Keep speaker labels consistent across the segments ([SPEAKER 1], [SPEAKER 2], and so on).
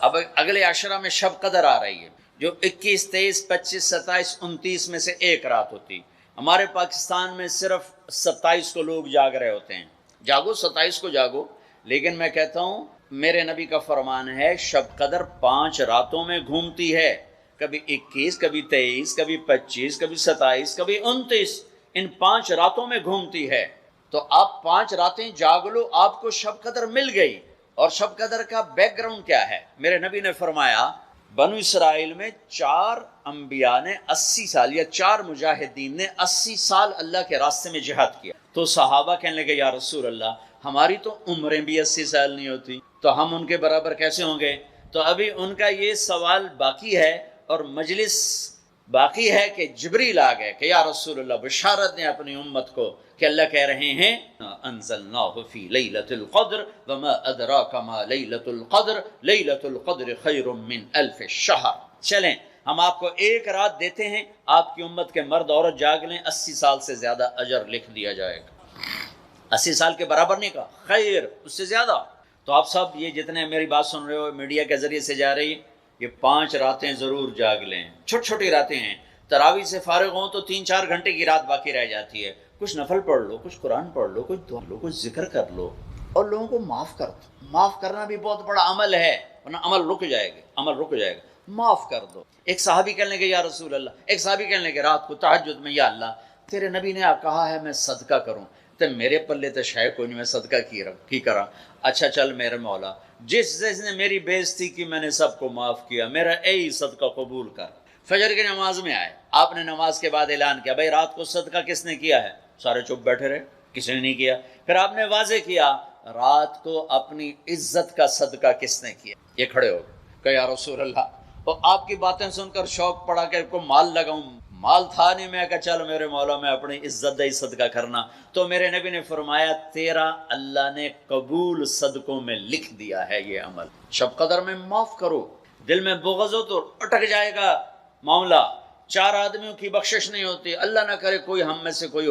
[SPEAKER 1] اب اگلے عشرہ میں شب قدر آ رہی ہے، جو 21، 23، 25، 27، 29 میں سے ایک رات ہوتی۔ ہمارے پاکستان میں صرف 27 کو لوگ جاگ رہے ہوتے ہیں۔ جاگو، 27 کو جاگو، لیکن میں کہتا ہوں میرے نبی کا فرمان ہے شب قدر 5 راتوں میں گھومتی ہے، کبھی 21، کبھی 23، کبھی 25، کبھی 27، کبھی 29، ان 5 راتوں میں گھومتی ہے۔ تو آپ 5 راتیں جاگ لو، آپ کو شب قدر مل گئی۔ اور شب قدر کا بیک گراؤنڈ کیا ہے؟ میرے نبی نے فرمایا بنو اسرائیل میں 4 انبیاء نے 80 سال، یا 4 مجاہدین نے 80 سال اللہ کے راستے میں جہاد کیا۔ تو صحابہ کہنے لگے یا رسول اللہ، ہماری تو عمریں بھی 80 سال نہیں ہوتی، تو ہم ان کے برابر کیسے ہوں گے؟ تو ابھی ان کا یہ سوال باقی ہے، اور مجلس باقی ہے کہ جبریل آ گئے کہ یا رسول اللہ بشارت دیں اپنی امت کو کہ اللہ کہہ رہے ہیں انزلناہ فی لیلۃ القدر وما ادراک ما لیلۃ القدر لیلۃ القدر خیر من الف شہر۔ چلیں ہم آپ کو ایک رات دیتے ہیں، آپ کی امت کے مرد عورت جاگ لیں، 80 سال سے زیادہ اجر لکھ دیا جائے گا۔ 80 سال کے برابر نہیں کہا، خیر اس سے زیادہ۔ تو آپ سب یہ جتنے میری بات سن رہے ہو میڈیا کے ذریعے سے جا رہی، یہ 5 راتیں ضرور جاگ لیں، چھوٹی چھوٹی راتیں ہیں۔ تراویح سے فارغ ہوں تو 3-4 گھنٹے کی رات باقی رہ جاتی ہے، کچھ نفل پڑھ لو، کچھ قرآن پڑھ لو، کچھ دعا لو، کچھ ذکر کر لو، اور لوگوں کو معاف کر دو۔ معاف کرنا بھی بہت بڑا عمل ہے، ورنہ عمل رک جائے گا، عمل رک جائے گا۔ معاف کر دو۔ ایک صحابی کہنے لگے یا رسول اللہ، ایک صحابی کہنے لگے رات کو تہجد میں یا اللہ تیرے نبی نے کہا ہے میں صدقہ کروں، تو میرے پلے تو شے کوئی نہیں، میں صدقہ کی کرا۔ اچھا چل میرے مولا، جس نے میری بے عزتی کی میں نے سب کو معاف کیا، میرا اے صدقہ قبول کر۔ فجر کی نماز میں آئے، آپ نے نماز کے بعد اعلان کیا بھائی رات کو صدقہ کس نے کیا ہے؟ سارے چپ بیٹھے رہے، کسی نے نہیں کیا۔ پھر آپ نے واضح کیا رات کو اپنی عزت کا صدقہ کس نے کیا؟ یہ کھڑے ہو گئے کہ یا رسول اللہ، اور آپ کی باتیں سن کر شوق پڑا کہ کو مال لگاؤں، مال تھا نہیں، میں کہا چل میرے مولا میں اپنی عزت دے صدقہ کرنا۔ تو میرے نبی نے فرمایا تیرا اللہ نے قبول صدقوں میں لکھ دیا ہے یہ عمل۔ شب قدر میں معاف کرو، دل میں بغض ہو تو اٹک جائے گا معاملہ۔ 4 آدمیوں کی بخشش نہیں ہوتی، اللہ نہ کرے کوئی ہم میں سے کوئی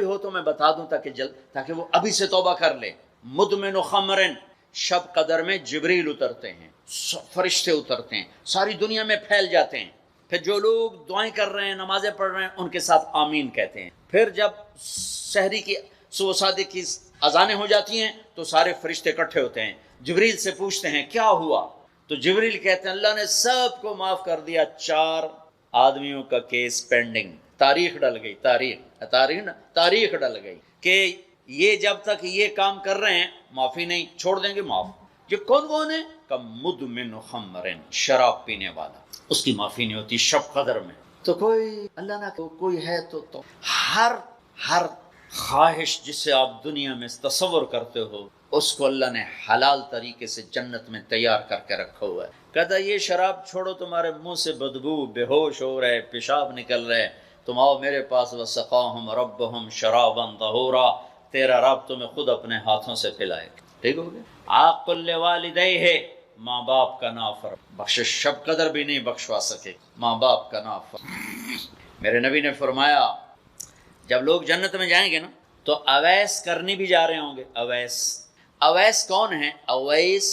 [SPEAKER 1] ہو تو میں بتا دوں تاکہ وہ ابھی سے توبہ کر لے۔ مدمن خمرن، شب قدر میں جبریل اترتے ہیں، فرشتے اترتے ہیں، ساری دنیا میں پھیل جاتے ہیں۔ پھر جو لوگ دعائیں کر رہے ہیں، نمازیں پڑھ رہے ہیں، ان کے ساتھ آمین کہتے ہیں۔ پھر جب سحری کی صبح صادق کی اذانیں ہو جاتی ہیں تو سارے فرشتے اکٹھے ہوتے ہیں، جبریل سے پوچھتے ہیں کیا ہوا؟ تو جبریل کہتے ہیں اللہ نے سب کو معاف کر دیا، 4 آدمیوں کا کیس پینڈنگ۔ تاریخ ڈل گئی، تاریخ ڈل گئی کہ یہ جب تک یہ کام کر رہے ہیں معافی نہیں، چھوڑ دیں گے معاف۔ یہ کون ہے؟ کہ مدمن خمرن، شراب پینے والا، اس کی معافی نہیں ہوتی شب قدر میں۔ تو کوئی اللہ نہ کوئی ہے تو ہر خواہش جسے آپ دنیا میں تصور کرتے ہو اس کو اللہ نے حلال طریقے سے جنت میں تیار کر کے رکھا ہوا ہے۔ کہتا یہ شراب چھوڑو، تمہارے منہ سے بدبو، بے ہوش ہو رہے، پیشاب نکل رہے، تم آؤ میرے پاس، وسقاہم ربہم شرابا طہورا، تیرا رب تمہیں خود اپنے ہاتھوں سے پلائے گا۔ ٹھیک ہو گیا؟ عاق لوالدیہ، ماں باپ کا نافرمان، بخشش شب قدر بھی نہیں بخشوا سکے، ماں باپ کا نافرمان۔ میرے نبی نے فرمایا جب لوگ جنت میں جائیں گے نا تو اویس کرنی بھی جا رہے ہوں گے۔ اویس کون ہیں؟ اویس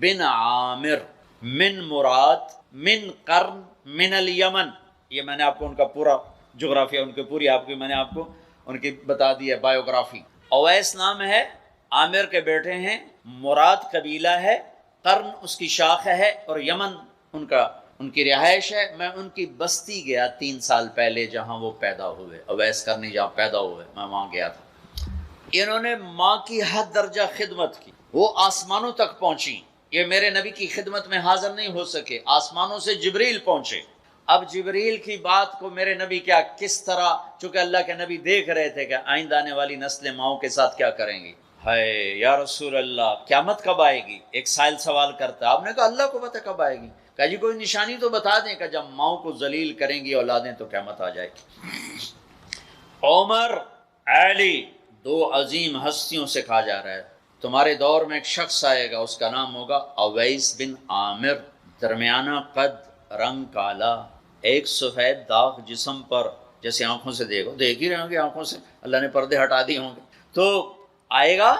[SPEAKER 1] بن عامر من مراد من قرن من الیمن۔ یہ میں نے آپ کو ان کا پورا جغرافیہ، ان کی پوری میں نے آپ کو ان کی بتا دی ہے بایوگرافی۔ اویس نام ہے، عامر کے بیٹے ہیں، مراد قبیلہ ہے، قرن اس کی شاخ ہے، اور یمن ان کی رہائش ہے۔ میں ان کی بستی گیا 3 سال پہلے جہاں وہ پیدا ہوئے، اویس کرنی جہاں پیدا ہوئے، میں وہاں گیا تھا۔ انہوں نے ماں کی حد درجہ خدمت کی، وہ آسمانوں تک پہنچی۔ یہ میرے نبی کی خدمت میں حاضر نہیں ہو سکے، آسمانوں سے جبریل پہنچے۔ اب جبریل کی بات کو میرے نبی کس طرح، چونکہ اللہ کے نبی دیکھ رہے تھے کہ آئندہ آنے والی نسلیں ماؤں کے ساتھ کیا کریں گی۔ ہے یا رسول اللہ قیامت کب آئے گی؟ ایک سائل سوال کرتا، آپ نے کہا اللہ کو پتہ کب آئے گی۔ کہا جی کوئی نشانی تو بتا دیں کہ جب ماؤں کو ذلیل کریں گی اولادیں تو قیامت آ جائے گی۔ عمر، علی، 2 عظیم ہستیوں سے کہا جا رہا ہے تمہارے دور میں ایک شخص آئے گا، اس کا نام ہوگا اویس بن عامر، درمیانہ قد، رنگ کالا، ایک سفید داغ جسم پر، جیسے آنکھوں سے دیکھ ہی رہے ہوں گے، آنکھوں سے اللہ نے پردے ہٹا دیے ہوں گے، تو آئے گا،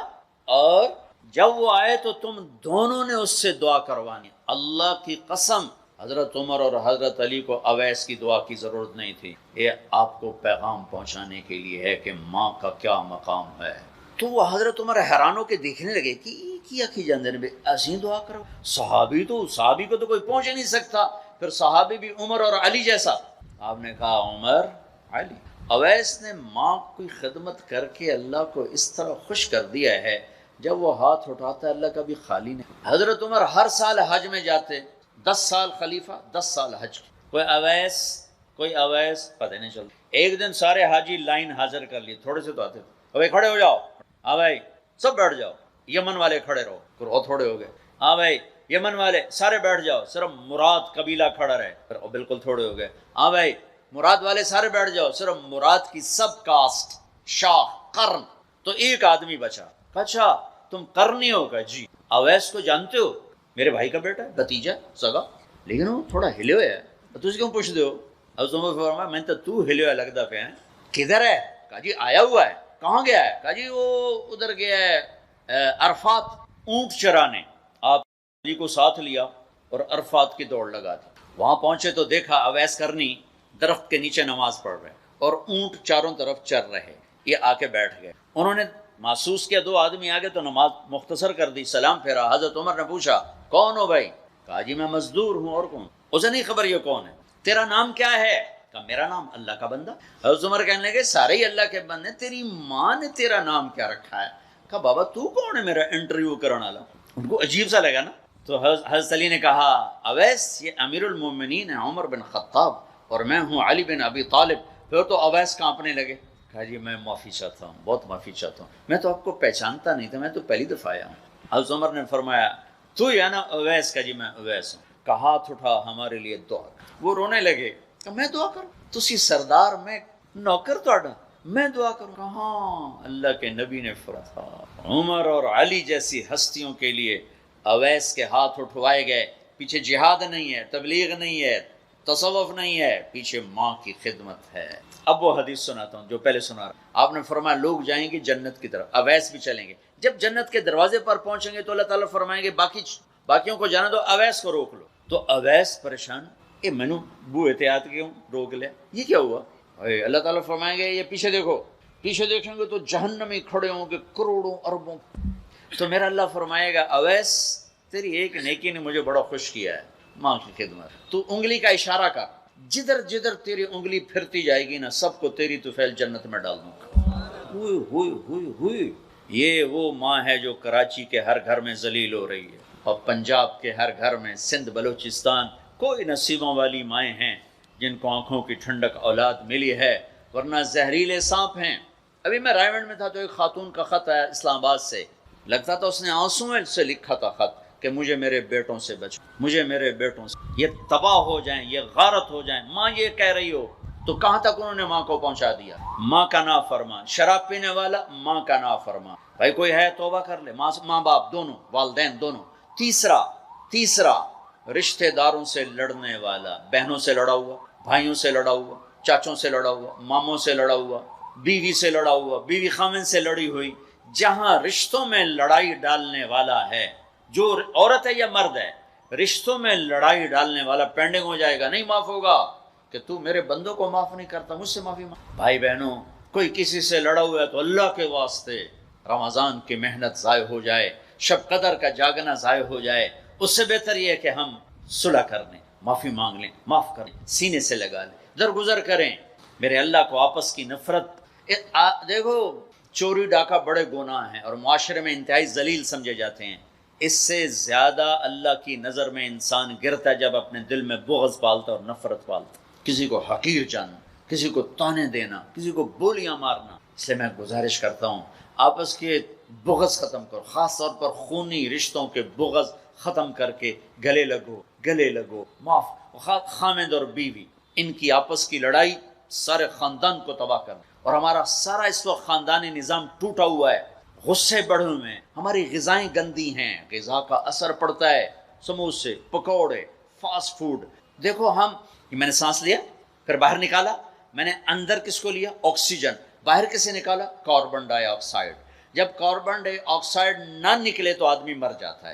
[SPEAKER 1] اور جب وہ آئے تو تم دونوں نے اس سے دعا کروانی، اللہ کی قسم حضرت عمر اور حضرت علی کو اویس کی دعا کی ضرورت نہیں تھی، یہ آپ کو پیغام پہنچانے کے لیے ہے کہ ماں کا کیا مقام ہے۔ تو وہ حضرت عمر حیران ہو کے دیکھنے لگے کہ یہ کیا کی جاندے نے ایسی دعا کرو، صحابی کو تو کوئی پہنچ نہیں سکتا، پھر صحابی بھی عمر اور علی جیسا۔ آپ نے کہا عمر علی، اویس نے ماں کی خدمت کر کے اللہ کو اس طرح خوش کر دیا ہے، جب وہ ہاتھ اٹھاتا ہے اللہ کبھی خالی نہیں۔ حضرت عمر ہر سال حج میں جاتے، 10 سال خلیفہ 10 سال حج، کوئی اویس پتہ نہیں چلتا۔ ایک دن سارے حاجی لائن حاضر کر لیے، تھوڑے سے تو آتے، بھائی کھڑے ہو جاؤ، ہاں بھائی سب بیٹھ جاؤ، یمن والے کھڑے رہو، پھر اور تھوڑے ہو گئے، ہاں بھائی یمن والے سارے بیٹھ جاؤ، صرف مراد قبیلہ کھڑا رہے، پھر بالکل تھوڑے ہو گئے، ہاں بھائی مراد والے سارے بیٹھ جاؤ، صرف مراد کی سب کاسٹ شاخ قرن، تو ایک آدمی بچا۔ اچھا تم قرنی ہو گا؟ جی۔ اویس کو جانتے ہو؟ میرے بھائی کا بیٹا ہے، بھتیجا سگا، لیکن وہ تھوڑا ہلے ہوئے ہے، تو اس کیوں پوچھ دو؟ حضرت عمر فرمایا میں تو ہلے ہوئے لگتا پہ ہیں، کدھر ہے؟ کہا جی آیا ہوا ہے۔ کہاں گیا ہے؟ کہا جی وہ ادھر گیا ہے عرفات اونٹ چرانے۔ آپ جی کو ساتھ لیا اور عرفات کی دوڑ لگا دی۔ وہاں پہنچے تو دیکھا اویس کرنی درخت کے نیچے نماز پڑھ رہے اور اونٹ چاروں طرف چر رہے۔ یہ آ کے بیٹھ گئے، انہوں نے محسوس کیا 2 آدمی آگے تو نماز مختصر کر دی، سلام پھیرا۔ حضرت عمر نے پوچھا کون ہو بھائی؟ کہا جی میں مزدور ہوں۔ اور کون؟ اسے نہیں خبر یہ کون ہے۔ تیرا نام کیا ہے؟ کہا میرا نام اللہ کا بندہ۔ حضرت عمر کہنے لگے سارے ہی اللہ کے بندے، تیری ماں نے تیرا نام کیا رکھا ہے؟ کہا بابا تو کون ہے میرا انٹرویو کرنے والا؟ ان کو عجیب سا لگا نا۔ تو حضرت علی نے کہا اویس یہ امیر المومنین ہے عمر بن خطاب اور میں ہوں علی بن ابی طالب۔ پھر تو اویس کانپنے لگے۔ کہا جی میں معافی چاہتا ہوں، بہت معافی چاہتا ہوں، میں تو آپ کو پہچانتا نہیں تھا، میں تو پہلی دفعہ آیا ہوں۔ حضرت عمر نے فرمایا تو یا نا اویس؟ کا جی میں اویس ہوں۔ کہا ہاتھ اٹھا ہمارے لیے دعا کر۔ وہ رونے لگے کہ میں دعا کروں؟ تسی سردار، میں نوکر تہاڈا، میں دعا کروں؟ کہا ہاں اللہ کے نبی نے فرمایا عمر اور علی جیسی ہستیوں کے لیے اویس کے ہاتھ اٹھوائے گئے۔ پیچھے جہاد نہیں ہے، تبلیغ نہیں ہے، تصوف نہیں ہے، پیچھے ماں کی خدمت ہے۔ اب وہ حدیث سناتا ہوں جو پہلے سنا رہا۔ آپ نے فرمایا لوگ جائیں گے جنت کی طرف، اویس بھی چلیں گے۔ جب جنت کے دروازے پر پہنچیں گے تو اللہ تعالیٰ فرمائیں گے باقیوں کو جانا دو، اویس کو روک لو۔ تو اویس پریشان، اے میں نے بو احتیاط کیوں روک لیا، یہ کیا ہوا؟ اللہ تعالیٰ فرمائیں گے یہ پیچھے دیکھو، پیچھے دیکھیں گے تو جہنمی کھڑے ہوں گے کروڑوں اربوں۔ تو میرا اللہ فرمائے گا اویس تیری ایک نیکی نے مجھے بڑا خوش کیا ہے، ماں کی خدمت۔ تو انگلی کا اشارہ کر، جدھر جدھر تیری انگلی پھرتی جائے گی نا سب کو تیری طفیل جنت میں ڈال دوں گا۔ ہوئی ہوئی ہوئی ہوئی۔ یہ وہ ماں ہے جو کراچی کے ہر گھر میں ذلیل ہو رہی ہے، اور پنجاب کے ہر گھر میں، سندھ بلوچستان کوئی نصیبوں والی مائیں ہیں جن کو آنکھوں کی ٹھنڈک اولاد ملی ہے، ورنہ زہریلے سانپ ہیں۔ ابھی میں رائے گنج میں تھا تو ایک خاتون کا خط آیا اسلام آباد سے، لگتا تھا اس نے آنسوں سے لکھا تھا خط کہ مجھے میرے بیٹوں سے بچو، مجھے میرے بیٹوں سے، یہ تباہ ہو جائیں، یہ غارت ہو جائیں۔ ماں یہ کہہ رہی ہو تو کہاں تک انہوں نے ماں کو پہنچا دیا؟ ماں کا نافرمان، شراب پینے والا ماں کا نافرمان۔ بھائی کوئی ہے توبہ کر لے، ماں باپ دونوں، والدین دونوں۔ تیسرا رشتہ داروں سے لڑنے والا، بہنوں سے لڑا ہوا، بھائیوں سے لڑا ہوا، چاچوں سے لڑا ہوا، ماموں سے لڑا ہوا، بیوی سے لڑا ہوا، بیوی خامن سے لڑی ہوئی۔ جہاں رشتوں میں لڑائی ڈالنے والا ہے، جو عورت ہے یا مرد ہے، رشتوں میں لڑائی ڈالنے والا پینڈنگ ہو جائے گا، نہیں معاف ہوگا کہ تو میرے بندوں کو معاف نہیں کرتا، مجھ سے معافی مانگ۔ بھائی بہنوں کوئی کسی سے لڑا ہوا ہے تو اللہ کے واسطے رمضان کی محنت ضائع ہو جائے، شب قدر کا جاگنا ضائع ہو جائے، اس سے بہتر یہ ہے کہ ہم صلح کر لیں، معافی مانگ لیں، معاف کر لیں، سینے سے لگا لیں، درگزر کریں۔ میرے اللہ کو آپس کی نفرت، دیکھو چوری ڈاکہ بڑے گناہ ہیں اور معاشرے میں انتہائی ذلیل سمجھے جاتے ہیں۔ اس سے زیادہ اللہ کی نظر میں انسان گرتا ہے جب اپنے دل میں بغض پالتا اور نفرت پالتا، کسی کو حقیر جاننا، کسی کو تانے دینا، کسی کو بولیاں مارنا۔ اس لیے میں گزارش کرتا ہوں آپس کے بغض ختم کرو، خاص طور پر خونی رشتوں کے بغض ختم کر کے گلے لگو، معاف۔ خامد اور بیوی، ان کی آپس کی لڑائی سارے خاندان کو تباہ کر، اور ہمارا سارا اس وقت خاندانی نظام ٹوٹا ہوا ہے، غصے بڑھے ہوئے ہیں، ہماری غذائیں گندی ہیں، غذا کا اثر پڑتا ہے، سموسے، پکوڑے، فاسٹ فوڈ۔ دیکھو میں نے سانس لیا پھر باہر نکالا، میں نے اندر کس کو لیا؟ آکسیجن، باہر کسے نکالا؟ کاربن ڈائی آکسائڈ۔ جب کاربن ڈائی آکسائڈ نہ نکلے تو آدمی مر جاتا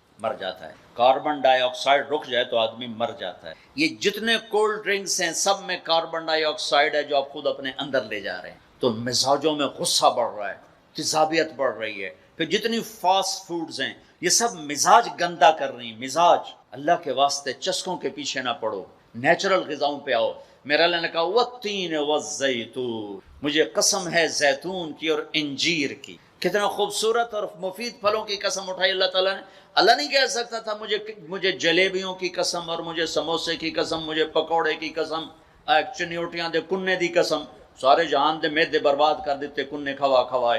[SPEAKER 1] ہے کاربن ڈائی آکسائڈ رک جائے تو آدمی مر جاتا ہے. یہ جتنے کولڈ ڈرنکس ہیں سب میں کاربن ڈائی آکسائڈ ہے جو آپ خود اپنے اندر لے جا رہے ہیں. تو مزاجوں میں غصہ بڑھ رہا ہے، تیزابیت بڑھ رہی ہے. پھر جتنی فاسٹ فوڈز ہیں یہ سب مزاج گندا کر رہی ہیں. مزاج، اللہ کے واسطے چسکوں کے پیچھے نہ پڑو، نیچرل غذاؤں پہ آؤ. میرا اللہ نے کہا والتین والزیتون، مجھے قسم ہے زیتون کی اور انجیر کی. کتنا خوبصورت اور مفید پھلوں کی قسم اٹھائی اللہ تعالیٰ نے. اللہ نہیں کہہ سکتا تھا مجھے جلیبیوں کی قسم اور مجھے سموسے کی قسم، مجھے پکوڑے کی قسم، چنیوٹیاں دے کنے دی قسم، سارے جہان دے میدے برباد کر دیتے کنے کھوا کھوا.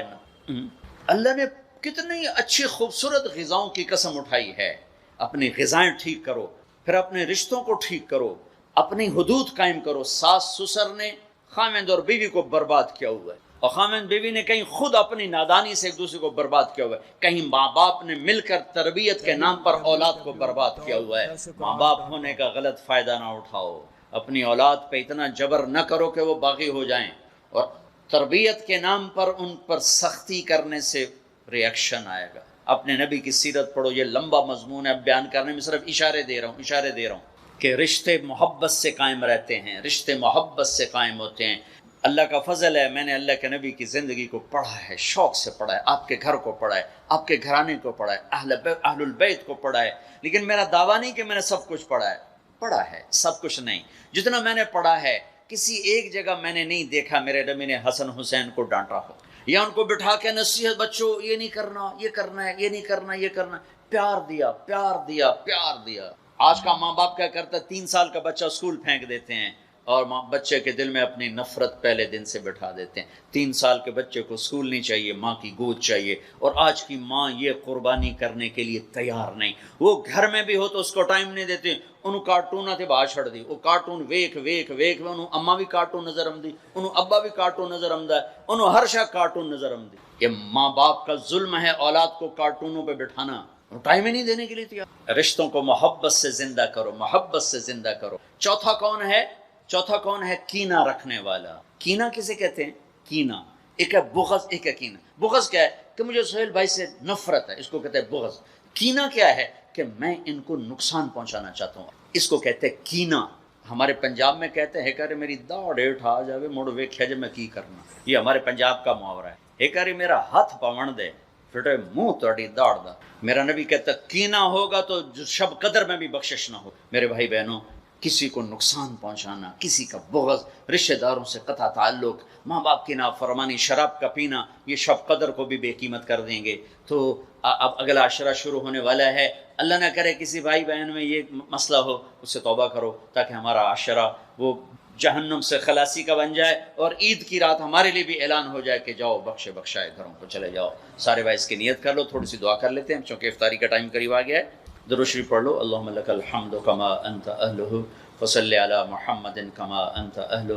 [SPEAKER 1] اللہ نے کتنی اچھی خوبصورت غذاؤں کی قسم اٹھائی ہے. اپنی غذائیں ٹھیک کرو، پھر اپنے رشتوں کو ٹھیک کرو، اپنی حدود قائم کرو. ساس سسر نے خاوند اور بیوی کو برباد کیا ہوا ہے، اور خاوند بیوی نے کہیں خود اپنی نادانی سے ایک دوسرے کو برباد کیا ہوا ہے، کہیں ماں باپ نے مل کر تربیت کے نام پر اولاد کو برباد کیا ہوا ہے. ماں باپ ہونے کا غلط فائدہ نہ اٹھاؤ، اپنی اولاد پہ اتنا جبر نہ کرو کہ وہ باغی ہو جائیں، اور تربیت کے نام پر ان پر سختی کرنے سے ریاکشن آئے گا. اپنے نبی کی سیرت پڑھو. یہ لمبا مضمون ہے، اب بیان کرنے میں صرف اشارے دے رہا ہوں کہ رشتے محبت سے قائم رہتے ہیں، رشتے محبت سے قائم ہوتے ہیں. اللہ کا فضل ہے، میں نے اللہ کے نبی کی زندگی کو پڑھا ہے، شوق سے پڑھا ہے، آپ کے گھر کو پڑھا ہے، آپ کے گھرانے کو پڑھا ہے، اہل البیت کو پڑھا ہے. لیکن میرا دعویٰ نہیں کہ میں نے سب کچھ پڑھا ہے سب کچھ نہیں. جتنا میں نے پڑھا ہے کسی ایک جگہ میں نے نہیں دیکھا میرے نبی نے حسن حسین کو ڈانٹا ہو یا ان کو بٹھا کے نصیحت، بچوں یہ نہیں کرنا، یہ کرنا ہے، یہ نہیں کرنا، یہ کرنا. پیار دیا پیار دیا پیار دیا. آج کا ماں باپ کیا کرتا ہے، 3 سال کا بچہ اسکول پھینک دیتے ہیں اور بچے کے دل میں اپنی نفرت پہلے دن سے بٹھا دیتے ہیں. 3 سال کے بچے کو اسکول نہیں چاہیے، ماں کی گود چاہیے. اور آج کی ماں یہ قربانی کرنے کے لیے تیار نہیں. وہ گھر میں بھی ہو تو اس کو ٹائم نہیں دیتے. انہوں کارٹون تے باہر چھڑ دی، وہ کارٹون ویکھ انہوں اما بھی کارٹون نظر آمدی، انہوں ابا بھی کارٹون نظر آمدا ہے، انہوں ہر شے کارٹون نظر آمدی. یہ ماں باپ کا ظلم ہے اولاد کو کارٹونوں پہ بٹھانا، ٹائم ہی نہیں دینے کے لیے تیار. رشتوں کو محبت سے زندہ کرو، محبت سے زندہ کرو. چوتھا کون ہے؟ کینہ رکھنے والا. کینہ کسے کہتے ہیں؟ کینہ ایک ہے بغض، ایک ہے کینہ. بغض کیا ہے کہ مجھے سہیل بھائی سے نفرت ہے، اس کو کہتے ہیں بغض. کینہ کیا ہے کہ میں ان کو نقصان پہنچانا چاہتا ہوں، اس کو کہتے ہیں کینہ. ہمارے پنجاب میں کہتے ہیں کہ میری داڑ ہیٹھ آ جاوے مڑ ویکھیا جے میں کی کرنا. یہ ہمارے پنجاب کا محاورہ ہے. ایک میرا ہاتھ پون دے پھٹے منہ تہاڈی داڑ دا. میرا نبی کہتا ہے کینہ ہوگا تو شب قدر میں بھی بخشش نہ ہو. میرے بھائی بہنوں، کسی کو نقصان پہنچانا، کسی کا بغض، رشتہ داروں سے قطع تعلق، ماں باپ کی نافرمانی، شراب کا پینا، یہ شب قدر کو بھی بے قیمت کر دیں گے. تو اب اگلا عشرہ شروع ہونے والا ہے. اللہ نہ کرے کسی بھائی بہن میں یہ مسئلہ ہو، اس سے توبہ کرو تاکہ ہمارا عشرہ وہ جہنم سے خلاصی کا بن جائے، اور عید کی رات ہمارے لیے بھی اعلان ہو جائے کہ جاؤ بخشائے گھروں کو چلے جاؤ. سارے بھائی اس کی نیت کر لو. تھوڑی سی دعا کر لیتے ہیں چونکہ افطاری کا ٹائم قریب آ گیا ہے. درود شریف پڑھ لو. اللہم لک الحمد کما انت اہلہ وصلی علی محمد کما انت اہلہ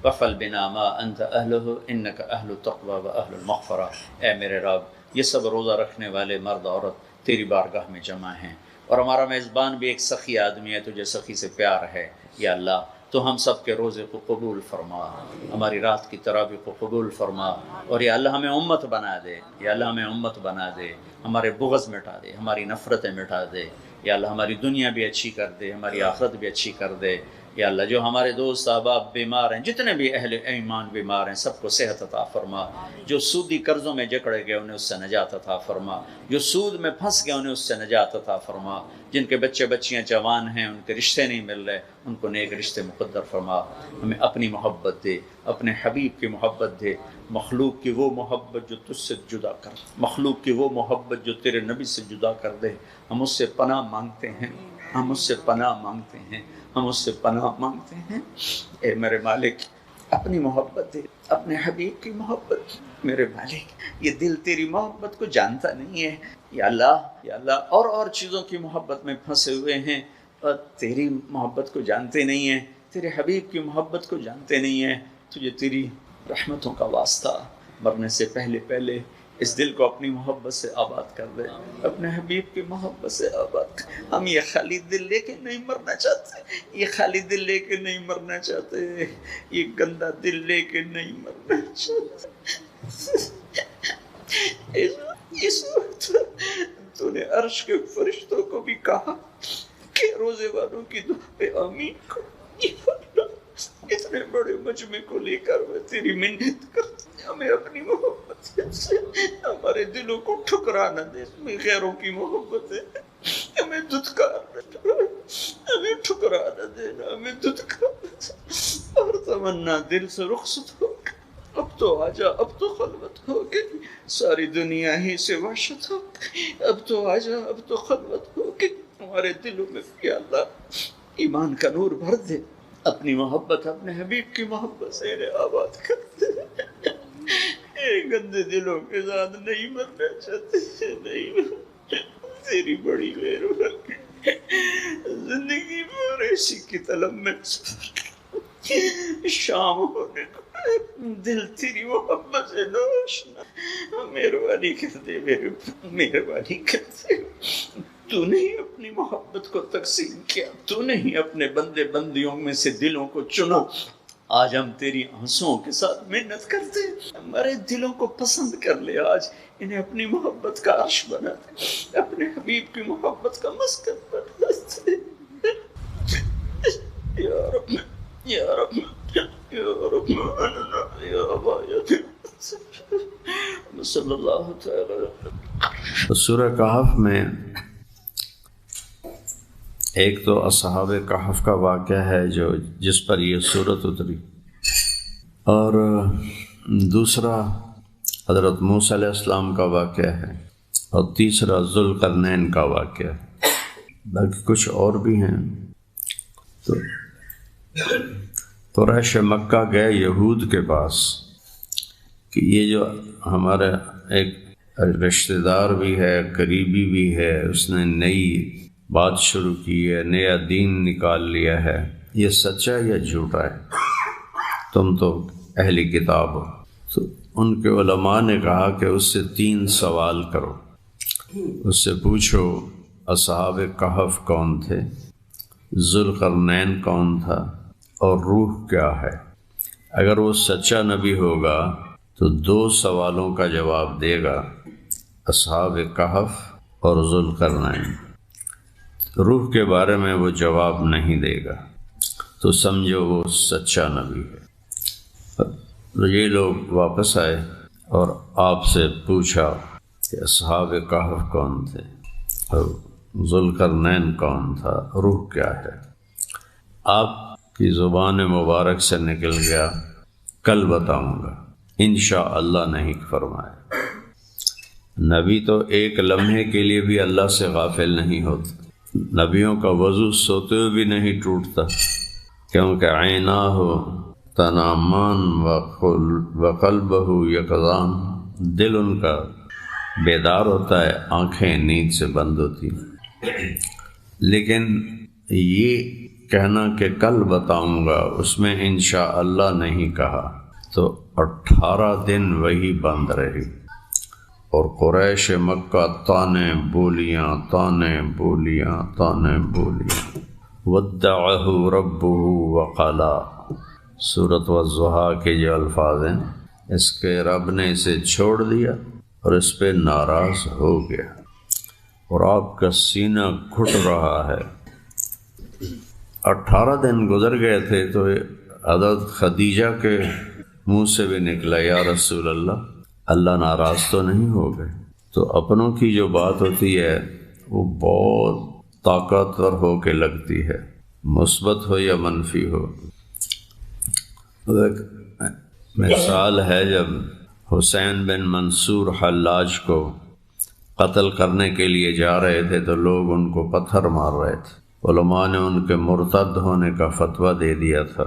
[SPEAKER 1] وفعل بنا ما انت اہلہ انک اہل التقوی و اہل المغفرہ. اے میرے رب، یہ سب روزہ رکھنے والے مرد عورت تیری بارگاہ میں جمع ہیں، اور ہمارا میزبان بھی ایک سخی آدمی ہے، تجھے سخی سے پیار ہے. یا اللہ تو ہم سب کے روزے کو قبول فرما، ہماری رات کی تراویح کو قبول فرما، اور یا اللہ ہمیں امت بنا دے. یا اللہ ہمیں امت بنا دے، ہمارے بغض مٹا دے، ہماری نفرتیں مٹا دے. یا اللہ ہماری دنیا بھی اچھی کر دے، ہماری آخرت بھی اچھی کر دے. یا اللہ جو ہمارے دوست احباب بیمار ہیں، جتنے بھی اہل ایمان بیمار ہیں، سب کو صحت عطا فرما. جو سودی قرضوں میں جکڑے گئے انہیں اس سے نجات عطا فرما، جو سود میں پھنس گئے انہیں اس سے نجات عطا فرما. جن کے بچے بچیاں جوان ہیں، ان کے رشتے نہیں مل رہے، ان کو نیک رشتے مقدر فرما. ہمیں اپنی محبت دے، اپنے حبیب کی محبت دے. مخلوق کی وہ محبت جو تجھ سے جدا کر، مخلوق کی وہ محبت جو تیرے نبی سے جدا کر دے. ہم اس سے پناہ مانگتے ہیں، ہم اس سے پناہ مانگتے ہیں، ہم اس سے پناہ مانگتے ہیں. اے میرے مالک، اپنی محبت دے، اپنے حبیب کی محبت. میرے مالک، یہ دل تیری محبت کو جانتا نہیں ہے. یا اللہ اور چیزوں کی محبت میں پھنسے ہوئے ہیں، اور تیری محبت کو جانتے نہیں ہیں، تیرے حبیب کی محبت کو جانتے نہیں ہیں. تجھے تیری رحمتوں کا واسطہ مرنے سے پہلے اس دل کو اپنی محبت سے آباد کر دے، اپنے حبیب کی محبت سے آباد کر. ہم یہ خالی دل لے کے نہیں مرنا چاہتے، یہ خالی دل لے کے نہیں مرنا چاہتے، یہ گندا دل لے کے نہیں مرنا چاہتے. اس وقت تو نے عرش کے فرشتوں کو بھی کہا کہ روزے والوں کی دعا پہ آمین کو. اتنے بڑے مجمع کو لے کر میں تیری منت کرتا ہوں، ہمیں اپنی محبت سے ہمارے دلوں کو ٹھکرا نہ دے. میں غیروں کی محبت ہے، ہمیں دھتکار نہ دے، ہمیں ٹھکرا نہ دینا، ہمیں دھتکار نہ دے. اور تمنا دل سے رخصت ہو گئی. اب تو آجا، اب تو خلوت ہو گئی، ساری دنیا ہی سے وحشت ہو گئی. اب تو آجا، اب تو خلوت ہو گئی. ہمارے دلوں میں یا اللہ ایمان کا نور بھر دے، اپنی محبت اپنے حبیب کی محبت سے انہیں آباد کر دے. گندے دلوں کے ساتھ نہیں مرنا چاہتے، نہیں تیری بڑی مہربانی. زندگی میں ایسی کی طلب میں شام ہونے کو دل تیری محبت سے نوشنا. مہربانی کر دے، مہربانی کر دے. تو نہیں اپنی محبت کو تقسیم کیا، تو نہیں اپنے بندے بندیوں میں سے دلوں کو چنو. آج ہم تیری آنسوؤں کے ساتھ محنت کرتے، ہمارے دلوں کو پسند کر لے. آج انہیں اپنی محبت کا عرش بنا دے، اپنے حبیب کی محبت کا مسکن بنا دے. یا رب، یا رب، یا رب، یا رب. صلی اللہ تعالی.
[SPEAKER 2] سورہ کہف میں ایک تو اصحاب کہف کا واقعہ ہے جس پر یہ سورت اتری، اور دوسرا حضرت موسیٰ علیہ السلام کا واقعہ ہے، اور تیسرا ذوالقرنین کا واقعہ ہے. باقی کچھ اور بھی ہیں. تو قریش مکہ گئے یہود کے پاس کہ یہ جو ہمارا ایک رشتہ دار بھی ہے، قریبی بھی ہے، اس نے نئی بات شروع کی ہے، نیا دین نکال لیا ہے، یہ سچا یا جھوٹا ہے؟ تم تو اہل کتاب ہو. تو ان کے علماء نے کہا کہ اس سے 3 سوال کرو. اس سے پوچھو اصحاب کہف کون تھے، ذوالقرنین کون تھا، اور روح کیا ہے. اگر وہ سچا نبی ہوگا تو 2 سوالوں کا جواب دے گا، اصحاب کہف اور ذوالقرنین. روح کے بارے میں وہ جواب نہیں دے گا تو سمجھو وہ سچا نبی ہے. تو یہ لوگ واپس آئے اور آپ سے پوچھا کہ اصحاب کہف کون تھے اور ذوالقرنین کون تھا، روح کیا ہے. آپ کی زبان مبارک سے نکل گیا کل بتاؤں گا، انشاءاللہ نہیں فرمایا. نبی تو ایک لمحے کے لیے بھی اللہ سے غافل نہیں ہوتا. نبیوں کا وضو سوتے ہوئے بھی نہیں ٹوٹتا، کیونکہ عیناہ تنامان وقلبہ یقظان، دل ان کا بیدار ہوتا ہے، آنکھیں نیند سے بند ہوتی. لیکن یہ کہنا کہ کل بتاؤں گا، اس میں انشاءاللہ نہیں کہا. تو 18 دن وہی بند رہی، اور قریش مکہ تانے بولیاں ودعہ ربہ وقالا. سورۃ والضحیٰ کے جو الفاظ ہیں، اس کے رب نے اسے چھوڑ دیا اور اس پہ ناراض ہو گیا، اور آپ کا سینہ گھٹ رہا ہے. 18 دن گزر گئے تھے تو حضرت خدیجہ کے منہ سے بھی نکلا، یا رسول اللہ ناراض تو نہیں ہو گئے؟ تو اپنوں کی جو بات ہوتی ہے وہ بہت طاقتور ہو کے لگتی ہے، مثبت ہو یا منفی ہو. ایک مثال ہے، جب حسین بن منصور حلاج کو قتل کرنے کے لیے جا رہے تھے تو لوگ ان کو پتھر مار رہے تھے. علماء نے ان کے مرتد ہونے کا فتویٰ دے دیا تھا.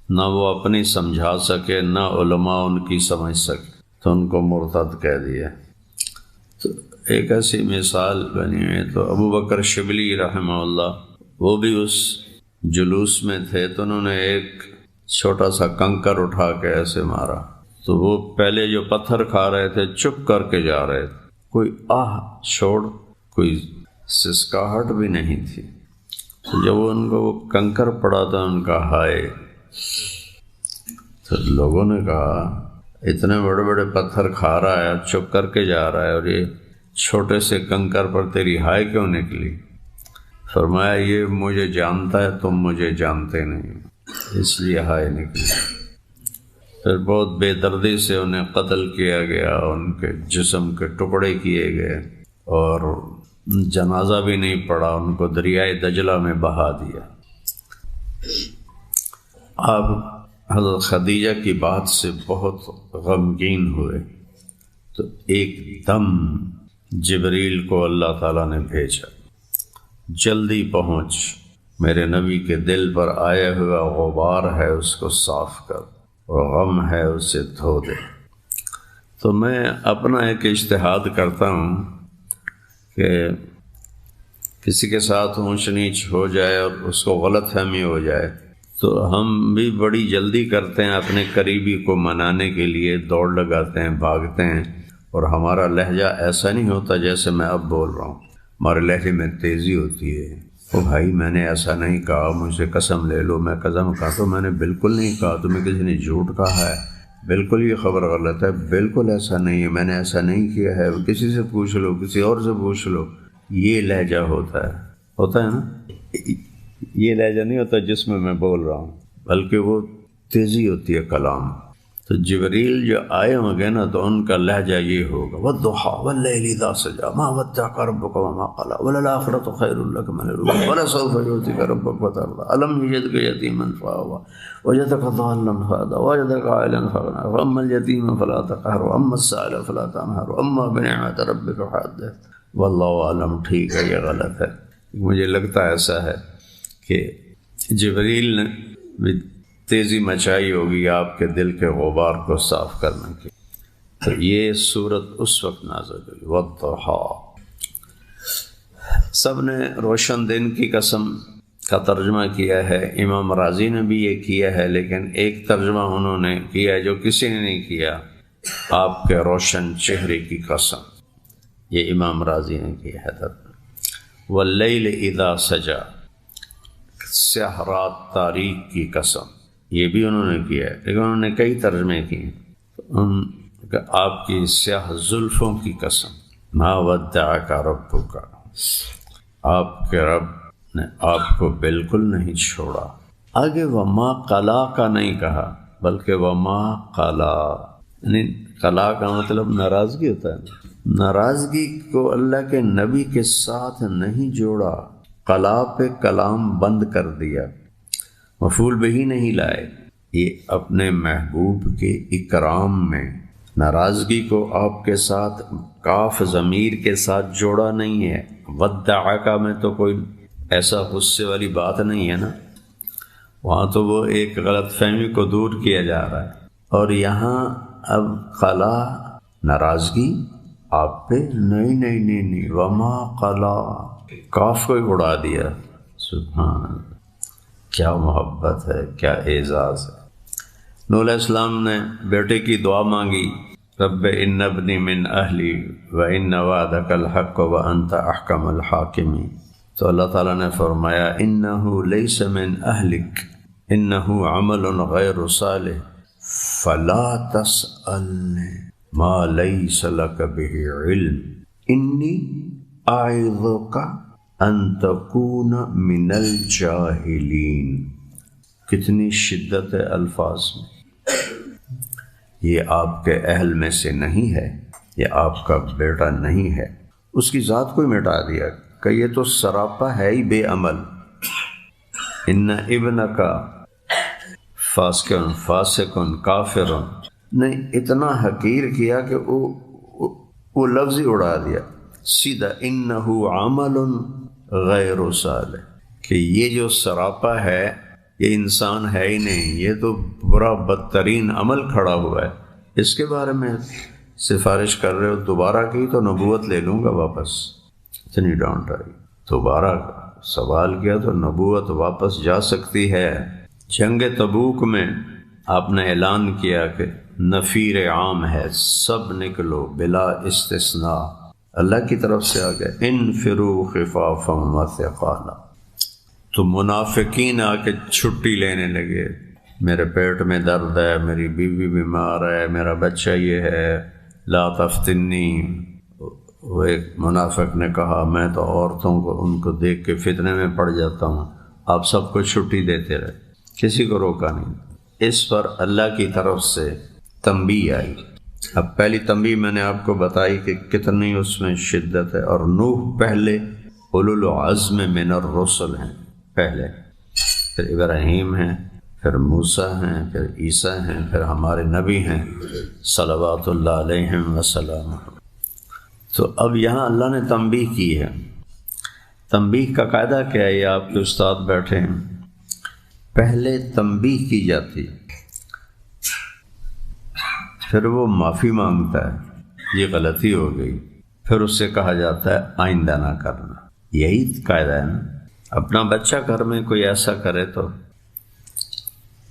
[SPEAKER 2] نہ وہ اپنی سمجھا سکے، نہ علماء ان کی سمجھ سکے، تو ان کو مرتد کہہ دیا. تو ایک ایسی مثال بنی ہے. تو ابو بکر شبلی رحمہ اللہ وہ بھی اس جلوس میں تھے، تو انہوں نے ایک چھوٹا سا کنکر اٹھا کے ایسے مارا. تو وہ پہلے جو پتھر کھا رہے تھے چپ کر کے جا رہے تھے، کوئی آہ چھوڑ، کوئی سسکاہٹ بھی نہیں تھی. تو جب ان کو وہ کنکر پڑا تھا، ان کا ہائے، تو لوگوں نے کہا اتنے بڑے بڑے پتھر کھا رہا ہے، چپ کر کے جا رہا ہے، اور یہ چھوٹے سے کنکر پر تیری ہائے کیوں نکلی؟ فرمایا یہ مجھے جانتا ہے، تم مجھے جانتے نہیں، اس لیے ہائے نکلی۔ پھر بہت بے دردی سے انہیں قتل کیا گیا، ان کے جسم کے ٹکڑے کیے گئے، اور جنازہ بھی نہیں پڑا، ان کو دریائے دجلہ میں بہا دیا۔ آپ حضرت خدیجہ کی بات سے بہت غمگین ہوئے، تو ایک دم جبریل کو اللہ تعالیٰ نے بھیجا، جلدی پہنچ، میرے نبی کے دل پر آیا ہوا غبار ہے اس کو صاف کر، اور غم ہے اسے دھو دے۔ تو میں اپنا ایک اجتہاد کرتا ہوں کہ کسی کے ساتھ اونچ نیچ ہو جائے اور اس کو غلط فہمی ہو جائے تو ہم بھی بڑی جلدی کرتے ہیں اپنے قریبی کو منانے کے لیے، دوڑ لگاتے ہیں، بھاگتے ہیں، اور ہمارا لہجہ ایسا نہیں ہوتا جیسے میں اب بول رہا ہوں، ہمارے لہجے میں تیزی ہوتی ہے۔ او بھائی میں نے ایسا نہیں کہا، مجھے قسم لے لو، میں قسم کہا تو میں نے بالکل نہیں کہا، تمہیں کسی نے جھوٹ کہا ہے، بالکل یہ خبر غلط ہے، بالکل ایسا نہیں ہے، میں نے ایسا نہیں کیا ہے، کسی سے پوچھ لو، کسی اور سے پوچھ لو۔ یہ لہجہ ہوتا ہے نا، یہ لہجہ نہیں ہوتا جس میں بول رہا ہوں، بلکہ وہ تیزی ہوتی ہے کلام۔ تو جبریل جو آئے ہوں گے نا تو ان کا لہجہ یہ ہوگا، وَالضُّحَىٰ وَاللَّيْلِ إِذَا سَجَىٰ مَا وَدَّعَكَ رَبُّكَ وَمَا قَلَىٰ وَلَلْآخِرَةُ خَيْرٌ لَّكَ مِنَ الْأُولَىٰ وَلَسَوْفَ يُعْطِيكَ رَبُّكَ فَتَرْضَىٰ أَلَمْ يَجِدْكَ يَتِيمًا فَآوَىٰ وَوَجَدَكَ ضَالًّا فَهَدَىٰ وَوَجَدَكَ عَائِلًا فَأَغْنَىٰ فَأَمَّا الْيَتِيمَ فَلَا تَقْهَرْ وَأَمَّا السَّائِلَ فَلَا تَنْهَرْ وَأَمَّا بِنِعْمَةِ رَبِّكَ فَحَدِّثْ وَاللَّهُ أَعْلَمُ۔ ٹھیک ہے، یہ غلط ہے، مجھے لگتا ایسا ہے کہ جبریل نے بھی تیزی مچائی ہوگی آپ کے دل کے غبار کو صاف کرنے کی۔ تو یہ صورت اس وقت نازل ہوئی، والضحیٰ۔ سب نے روشن دن کی قسم کا ترجمہ کیا ہے، امام راضی نے بھی یہ کیا ہے، لیکن ایک ترجمہ انہوں نے کیا ہے جو کسی نے نہیں کیا، آپ کے روشن چہرے کی قسم، یہ امام راضی نے کیا ہے ترجمہ۔ واللیل اذا سجا، سیاہ رات تاریک کی قسم، یہ بھی انہوں نے کیا ہے، لیکن انہوں نے کئی ترجمے کیے۔ آپ کی سیاہ زلفوں کی قسم، ما ودعک ربک، آپ کے رب نے آپ کو بالکل نہیں چھوڑا۔ آگے وما قلا کا نہیں کہا بلکہ وما قلا، یعنی قلا کا مطلب ناراضگی ہوتا ہے، ناراضگی کو اللہ کے نبی کے ساتھ نہیں جوڑا، قلا پہ کلام بند کر دیا، مفعول بہی نہیں لائے۔ یہ اپنے محبوب کے اکرام میں ناراضگی کو آپ کے ساتھ کاف ضمیر کے ساتھ جوڑا نہیں ہے۔ ودعکا میں تو کوئی ایسا غصے والی بات نہیں ہے نا، وہاں تو وہ ایک غلط فہمی کو دور کیا جا رہا ہے، اور یہاں اب قلا ناراضگی آپ پہ نہیں، وما قلا، کاف کو ہی اڑا دیا۔ سبحان اللہ، کیا محبت ہے، کیا اعزاز ہے۔ نوح علیہ السلام نے بیٹے کی دعا مانگی، رب ان ابنی من اہلی وان وعدک الحق وانت احکم الحاکمین، تو اللہ تعالیٰ نے فرمایا انہ لیس من اہلک انہ عمل غیر صالح فلا تسألنی ما لیس لک بہ علم انی اعظک ان تکون من الجاہلین۔ کتنی شدت ہے الفاظ میں، یہ آپ کے اہل میں سے نہیں ہے، یہ آپ کا بیٹا نہیں ہے، اس کی ذات کو مٹا دیا کہ یہ تو سراپا ہے ہی بے عمل۔ ان ابنک فاسق کافر، نہیں اتنا حقیر کیا کہ وہ لفظ ہی اڑا دیا سیدھا، انہ عمل غیر صالح، کہ یہ جو سراپا ہے یہ انسان ہے ہی نہیں، یہ تو برا بدترین عمل کھڑا ہوا ہے، اس کے بارے میں سفارش کر رہے ہو، دوبارہ کی تو نبوت لے لوں گا واپس۔ اتنی ڈانٹ آئی، دوبارہ سوال کیا تو نبوت واپس جا سکتی ہے۔ جنگ تبوک میں آپ نے اعلان کیا کہ نفیر عام ہے، سب نکلو بلا استثناء، اللہ کی طرف سے آ گئے انفروا خفافا وثقالا، تو منافقین آ کے چھٹی لینے لگے، میرے پیٹ میں درد ہے، میری بیوی بیمار ہے، میرا بچہ یہ ہے، لا تفتنی۔ وہ ایک منافق نے کہا میں تو عورتوں کو ان کو دیکھ کے فتنے میں پڑ جاتا ہوں، آپ سب کو چھٹی دیتے رہے، کسی کو روکا نہیں۔ اس پر اللہ کی طرف سے تنبیہ آئی۔ اب پہلی تنبیہ میں نے آپ کو بتائی کہ کتنی اس میں شدت ہے، اور نوح پہلے اولو العزم من الرسل ہیں پہلے، پھر ابراہیم ہیں، پھر موسیٰ ہیں، پھر عیسیٰ ہیں، پھر ہمارے نبی ہیں صلوات اللہ علیہم وسلم۔ تو اب یہاں اللہ نے تنبیہ کی ہے۔ تنبیہ کا قاعدہ کیا ہے؟ یہ آپ کے استاد بیٹھے ہیں، پہلے تنبیہ کی جاتی، پھر وہ معافی مانگتا ہے یہ غلطی ہو گئی، پھر اس سے کہا جاتا ہے آئندہ نہ کرنا۔ یہی قاعدہ ہے نا۔ اپنا بچہ گھر میں کوئی ایسا کرے تو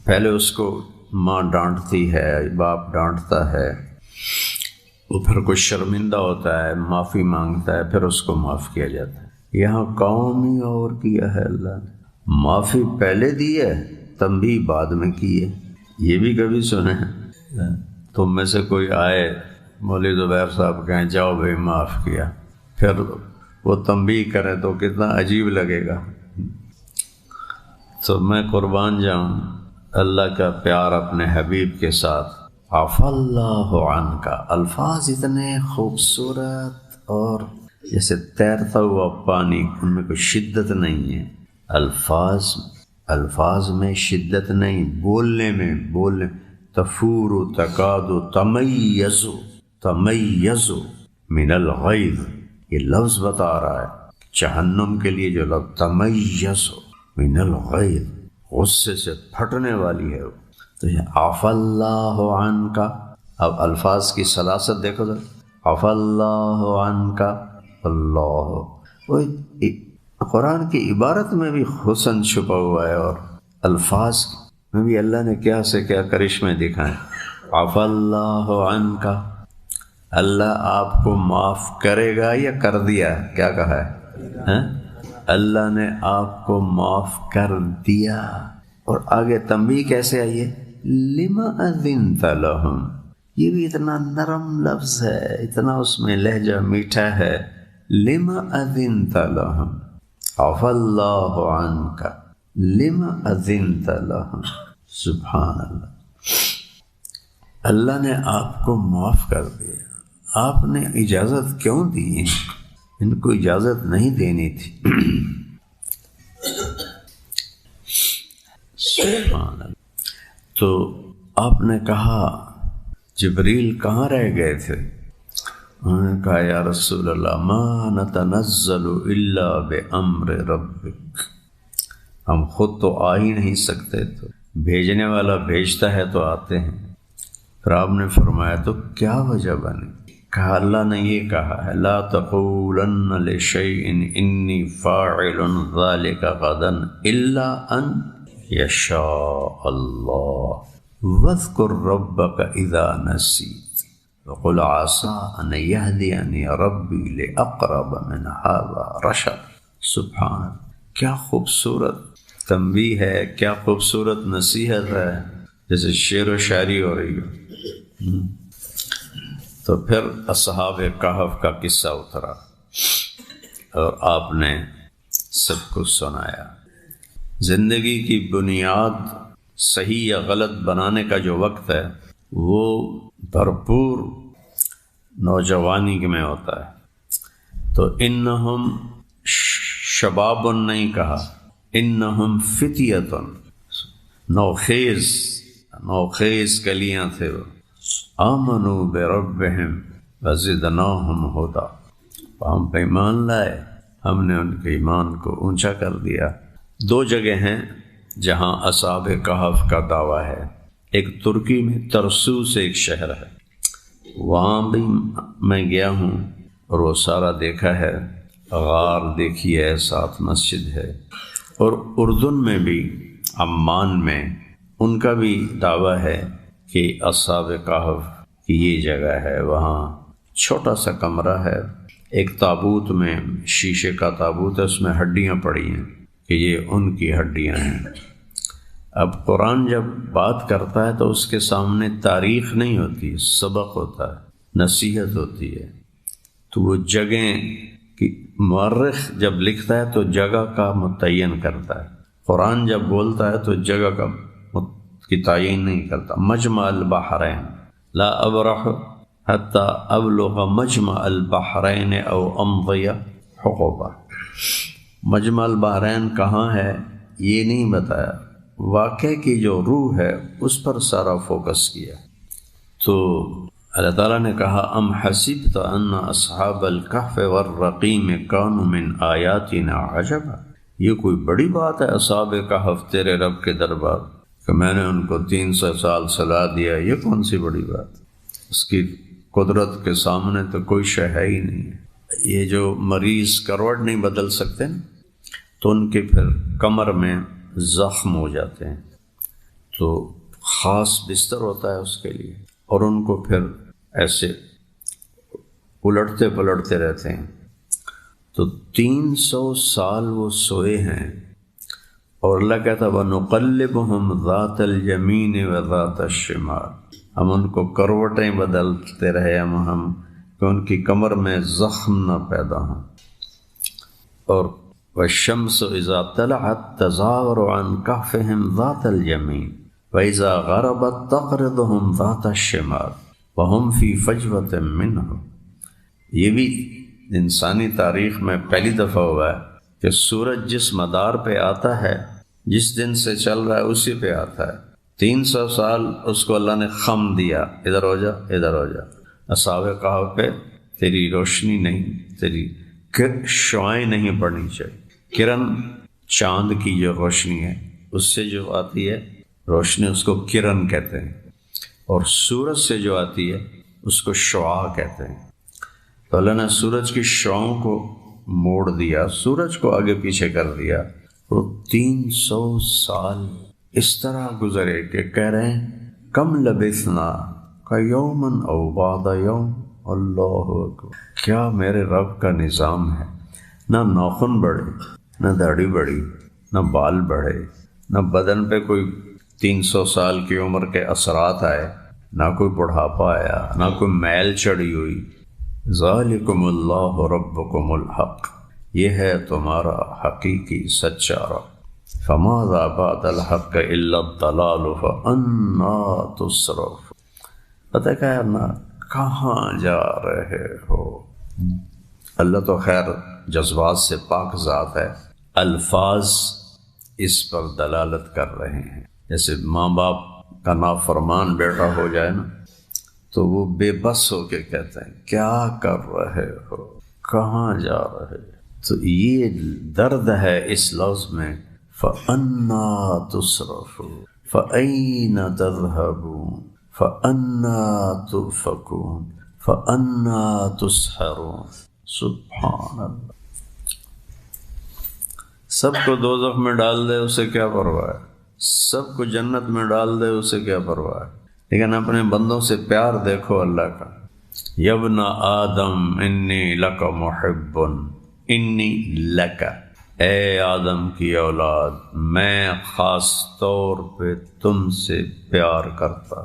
[SPEAKER 2] پہلے اس کو ماں ڈانٹتی ہے، باپ ڈانٹتا ہے، وہ پھر کوئی شرمندہ ہوتا ہے، معافی مانگتا ہے، پھر اس کو معاف کیا جاتا ہے۔ یہاں کام ہی اور کیا ہے اللہ نے، معافی پہلے دی ہے، تنبیہ بعد میں کی ہے۔ یہ بھی کبھی سنے ہیں؟ تم میں سے کوئی آئے مولوی زبیر صاحب کہیں جاؤ بھائی معاف کیا، پھر وہ تنبیہ کریں تو کتنا عجیب لگے گا۔ تو میں قربان جاؤں اللہ کا پیار اپنے حبیب کے ساتھ۔ عفا اللہ عنک، الفاظ اتنے خوبصورت اور جیسے تیرتا ہوا پانی، ان میں کوئی شدت نہیں ہے۔ الفاظ میں شدت نہیں، بولنے تفور تکاد تمیز من الغیظ، یہ لفظ بتا رہا ہے جہنم کے لیے جو لفظ تمیز من الغیظ، غصے سے پھٹنے والی ہے وہ۔ تو یہ عفا اللہ عنک، اب الفاظ کی سلاست دیکھو ذرا، عفا اللہ عنک اللہ، قرآن کی عبارت میں بھی حسن چھپا ہوا ہے، اور الفاظ میں بھی اللہ نے کیا سے کیا کرشمے دکھائے۔ عفا اللہ عنک، اللہ آپ کو معاف کرے گا یا کر دیا؟ کیا کہا ہے؟ اللہ نے آپ کو معاف کر دیا۔ اور آگے تنبیہ کیسے آئی ہے؟ لما اذنت لہم، یہ بھی اتنا نرم لفظ ہے، اتنا اس میں لہجہ میٹھا ہے۔ لما اذنت لہم، عفا اللہ عنک، لما اذنت لہم، سبحان اللہ۔ اللہ نے آپ کو معاف کر دیا، آپ نے اجازت کیوں دی؟ ان کو اجازت نہیں دینی تھی۔ سبحان اللہ۔ تو آپ نے کہا جبریل کہاں رہ گئے تھے؟ انہوں نے کہا یا رسول اللہ ما نتنزل الا بامر ربک، ہم خود تو آ ہی نہیں سکتے، تو بھیجنے والا بھیجتا ہے تو آتے ہیں۔ پھر آپ نے فرمایا تو کیا وجہ بنی؟ کہا اللہ نے یہ کہا ہے لا تقولن لشیء انی فاعل ذلک غدا الا ان یشاء اللہ واذکر ربک اذا نسیت وقل عسى ان یہدینی ربی لاقرب من ھذا رشد۔ سبحان، کیا خوبصورت تنبیہ ہے، کیا خوبصورت نصیحت ہے، جیسے شعر و شاعری ہو رہی ہو۔ تو پھر اصحاب کہف کا قصہ اترا اور آپ نے سب کو سنایا۔ زندگی کی بنیاد صحیح یا غلط بنانے کا جو وقت ہے وہ بھرپور نوجوانی میں ہوتا ہے۔ تو انہم شباب نہیں کہا، انہم فتیۃ، نوخیز کلیاں تھے وہ۔ آمنوا بربہم وزدناہم ہدی، ہم پہ ایمان لائے، ہم نے ان کے ایمان کو اونچا کر دیا۔ دو جگہ ہیں جہاں اصحاب کہف کا دعویٰ ہے، ایک ترکی میں ترسوس ایک شہر ہے، وہاں بھی میں گیا ہوں اور وہ سارا دیکھا ہے، غار دیکھی ہے، ساتھ مسجد ہے۔ اور اردن میں بھی عمان میں ان کا بھی دعویٰ ہے کہ اصحاب کہف کی یہ جگہ ہے، وہاں چھوٹا سا کمرہ ہے، ایک تابوت میں، شیشے کا تابوت ہے، اس میں ہڈیاں پڑی ہیں کہ یہ ان کی ہڈیاں ہیں۔ اب قرآن جب بات کرتا ہے تو اس کے سامنے تاریخ نہیں ہوتی، سبق ہوتا ہے، نصیحت ہوتی ہے، تو وہ جگہیں کی مورخ جب لکھتا ہے تو جگہ کا متعین کرتا ہے، قرآن جب بولتا ہے تو جگہ کی تعین نہیں کرتا۔ مجمع البحرین لا ابرح حتی ابلغ مجمع البحرین او امضی حقوبہ، مجمع البحرین کہاں ہے یہ نہیں بتایا، واقعے کی جو روح ہے اس پر سارا فوکس کیا۔ تو اللہ تعالیٰ نے کہا ام حسبت ان اصحاب الکہف والرقیم کانوا من آیاتنا عجبا، یہ کوئی بڑی بات ہے اصحاب کہف تیرے رب کے دربار کہ میں نے ان کو 300 سال سلا دیا، یہ کون سی بڑی بات؟ اس کی قدرت کے سامنے تو کوئی شے ہے ہی نہیں ہے۔ یہ جو مریض کروٹ نہیں بدل سکتے نا، تو ان کے پھر کمر میں زخم ہو جاتے ہیں، تو خاص بستر ہوتا ہے اس کے لیے، اور ان کو پھر ایسے الٹتے پلٹتے رہتے ہیں۔ تو 300 سال وہ سوئے ہیں، اور اللہ کہتا وَنُقَلِّبُهُمْ ذَاتَ الْيَمِينِ وَذَاتَ الشِّمَالِ، ہم ان کو کروٹیں بدلتے رہے ہم کہ ان کی کمر میں زخم نہ پیدا ہوں۔ اور وَالشَّمْسُ إِذَا طَلَعَتْ تَزَاوَرُ عَنْ كَهْفِهِمْ ذَاتَ الْيَمِينِ وَإِذَا غَرَبَتْ تَقْرِضُهُمْ ذَاتَ الشِّمَالِ وَهُمْ فِي فَجْوَةٍ مِّنْهُ۔ یہ بھی انسانی تاریخ میں پہلی دفعہ ہوا ہے کہ سورج جس مدار پہ آتا ہے، جس دن سے چل رہا ہے اسی پہ آتا ہے۔ 300 سال اس کو اللہ نے خم دیا، ادھر ہو جا ادھر ہو جا، اصحاب کہف پہ تیری روشنی نہیں، تیری شعائیں نہیں پڑنی چاہیے۔ کرن چاند کی جو روشنی ہے اس سے جو آتی ہے روشنی اس کو کرن کہتے ہیں، اور سورج سے جو آتی ہے اس کو شعاع کہتے ہیں۔ تو اللہ نے سورج کی شعاؤں کو موڑ دیا، سورج کو آگے پیچھے کر دیا، وہ 300 سال اس طرح گزرے کہ کہہ رہے ہیں کم لبثنا کیومن او بعد یوم، اللہ اکبر، کیا میرے رب کا نظام ہے، نہ ناخن بڑھے، نہ داڑھی بڑھی، نہ بال بڑھے، نہ بدن پہ کوئی 300 سال کی عمر کے اثرات آئے، نہ کوئی بڑھاپا آیا، نہ کوئی میل چڑھی ہوئی۔ ذالکم اللہ ربکم الحق، یہ ہے تمہارا حقیقی سچا رب۔ فماذا بعد الحق الا الضلال فانا تصرف، پتہ کیا ہے نا، کہاں جا رہے ہو؟ اللہ تو خیر جذبات سے پاک ذات ہے، الفاظ اس پر دلالت کر رہے ہیں۔ جیسے ماں باپ کا نافرمان بیٹا ہو جائے نا تو وہ بے بس ہو کے کہتے ہیں کیا کر رہے ہو، کہاں جا رہے ہو؟ تو یہ درد ہے اس لفظ میں، فَأَنَّا تُصْرَفُونَ فَأَيْنَ تَذْهَبُونَ فَأَنَّا تُؤْفَكُونَ فَأَنَّا تُسْحَرُونَ۔ سبحان اللہ، سب کو دوزخ میں ڈال دے اسے کیا پرواہ ہے، سب کو جنت میں ڈال دے اسے کیا پرواہ ہے، لیکن اپنے بندوں سے پیار دیکھو اللہ کا۔ یبن آدم انی لک محب، انی لک، اے آدم کی اولاد میں خاص طور پہ تم سے پیار کرتا،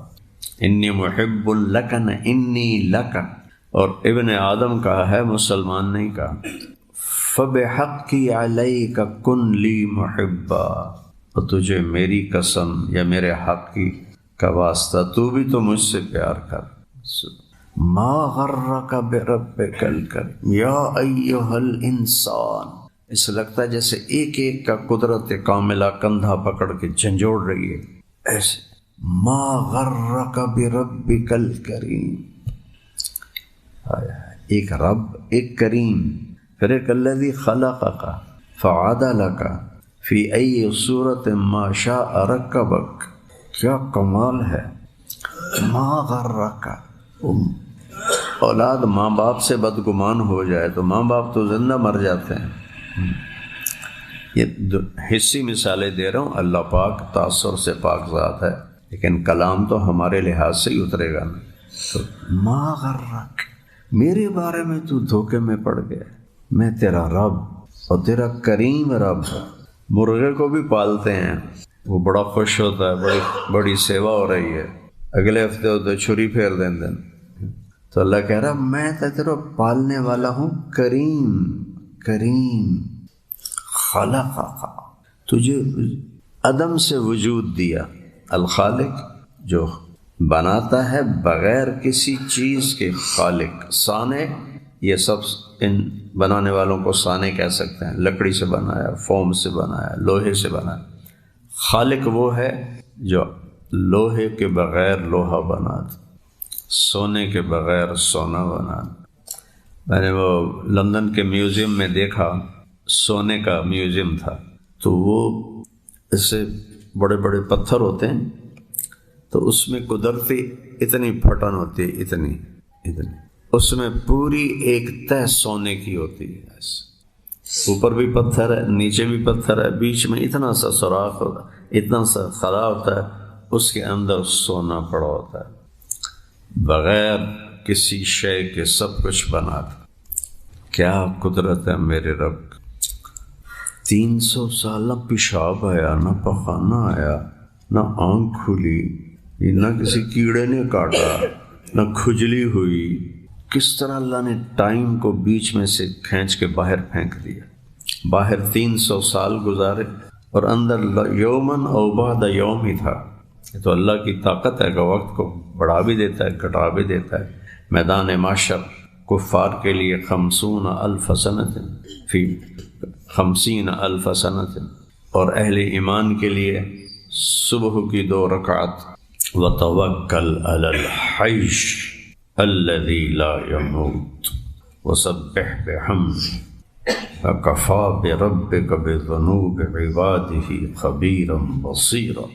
[SPEAKER 2] انی محب لک نہ انی لک، اور ابن آدم کہا ہے، مسلمان نہیں کہا۔ فَبِحَقِّ عَلَيْكَ كُن لِي مُحِبًّا، اور تجھے میری قسم یا میرے حق کی کا واسطہ تو بھی تو مجھ سے پیار کر۔ ما غرک بربک الکریم یا ایھا الانسان، اس لگتا ہے جیسے ایک ایک کا قدرت کاملہ کندھا پکڑ کے جھنجھوڑ رہی ہے، ایسے ما غرک بربک الکریم، ایک رب، ایک کریم، پھر ایک الذی خلقک فعدلک فی ای صورت ما شاء رکبک، کیا کمال ہے۔ ما غرک، اولاد ماں باپ سے بدگمان ہو جائے تو ماں باپ تو زندہ مر جاتے ہیں۔ یہ حصی مثالیں دے رہا ہوں، اللہ پاک تاثر سے پاک ذات ہے، لیکن کلام تو ہمارے لحاظ سے ہی اترے گا نا۔ تو ما غرک، میرے بارے میں تو دھوکے میں پڑ گیا، میں تیرا رب اور تیرا کریم رب۔ مرغے کو بھی پالتے ہیں وہ بڑا خوش ہوتا ہے، بڑی سیوا ہو رہی ہے، اگلے ہفتے ہو تو چھری پھیر دیں۔ تو اللہ کہہ رہا میں تیرا پالنے والا ہوں، کریم خلق، تجھے عدم سے وجود دیا۔ الخالق جو بناتا ہے بغیر کسی چیز کے، خالق صانع، یہ سب ان بنانے والوں کو صانع کہہ سکتے ہیں، لکڑی سے بنایا، فوم سے بنایا، لوہے سے بنایا۔ خالق وہ ہے جو لوہے کے بغیر لوہا بناتا، سونے کے بغیر سونا بناتا۔ میں نے وہ لندن کے میوزیم میں دیکھا، سونے کا میوزیم تھا، تو وہ ایسے بڑے بڑے پتھر ہوتے ہیں، تو اس میں قدرتی اتنی پھٹن ہوتی ہے، اتنی اس میں پوری ایک تہ سونے کی ہوتی ہے، ایسے اوپر بھی پتھر ہے، نیچے بھی پتھر ہے، بیچ میں اتنا سا سوراخ ہوتا ہے، اتنا سا خلا ہوتا ہے، اس کے اندر سونا پڑا ہوتا ہے، بغیر کسی شے کے سب کچھ بنا تھا۔ کیا قدرت ہے میرے رب! 300 سال نہ پیشاب آیا، نہ پخانہ آیا، نہ آنکھ کھلی، نہ کسی کیڑے نے کاٹا، نہ کھجلی ہوئی۔ کس طرح اللہ نے ٹائم کو بیچ میں سے کھینچ کے باہر پھینک دیا۔ باہر 300 سال گزارے اور اندر یومن او بعد یوم ہی تھا۔ یہ تو اللہ کی طاقت ہے کہ وقت کو بڑھا بھی دیتا ہے، گھٹا بھی دیتا ہے۔ میدان معاشر کفار کے لیے 50,000 سنۃ فی 50,000 سنۃ، اور اہل ایمان کے لیے صبح کی 2 رکعت، وتوکل علی الحی الذی لا يموت وسبح بحمدہ وکفی بربک بذنوب عبادہ خبیرا بصیرا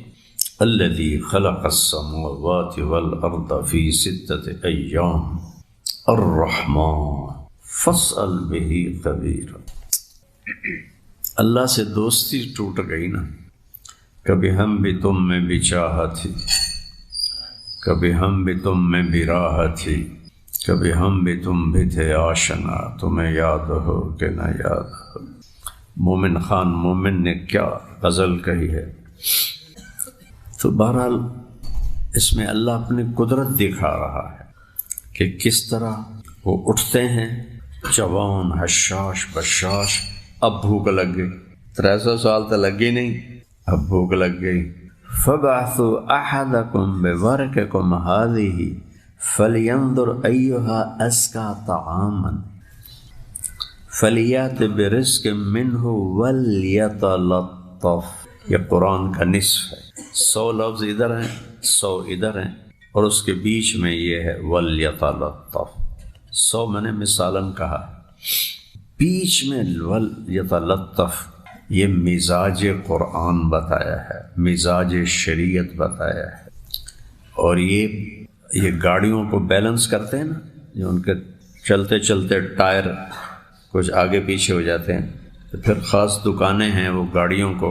[SPEAKER 2] الذی خلق السماوات والارض فی 6 ایام الرحمن فاسأل بہ خبیرا۔ اللہ سے دوستی ٹوٹ گئی نا، کبھی ہم بھی تم میں بھی چاہت تھی، کبھی ہم بھی تم میں بھی راحت تھی، کبھی ہم بھی تم بھی تھے آشنا، تمہیں یاد ہو کہ نہ یاد ہو۔ مومن خان مومن نے کیا غزل کہی ہے۔ تو بہرحال اس میں اللہ اپنی قدرت دکھا رہا ہے کہ کس طرح وہ اٹھتے ہیں جوان حشاش بشاش، اب بھوک لگ گئی، 300 سال تو لگی نہیں، اب بھوک لگ گئی۔ فَبَعْثُوا أَحَدَكُمْ بِوَرْقِكُمْ هَذِهِ فَلْيَنظُرْ أَيُّهَا أَزْكَىٰ طَعَامًا فَلْيَأْتِ بِرِزْقٍ مِّنْهُ وَلْيَتَلَطَّفْ۔ یہ قرآن کا نصف ہے، 100 لفظ ادھر ہیں، 100 ادھر ہیں، اور اس کے بیچ میں یہ ہے وَلْيَتَلَطَّفْ۔ 100 میں نے مثالاً کہا، بیچ میں وَلْيَتَلَطَّفْ، یہ مزاج قرآن بتایا ہے، مزاج شریعت بتایا ہے۔ اور یہ گاڑیوں کو بیلنس کرتے ہیں نا، جو ان کے چلتے چلتے ٹائر کچھ آگے پیچھے ہو جاتے ہیں، تو پھر خاص دکانیں ہیں وہ گاڑیوں کو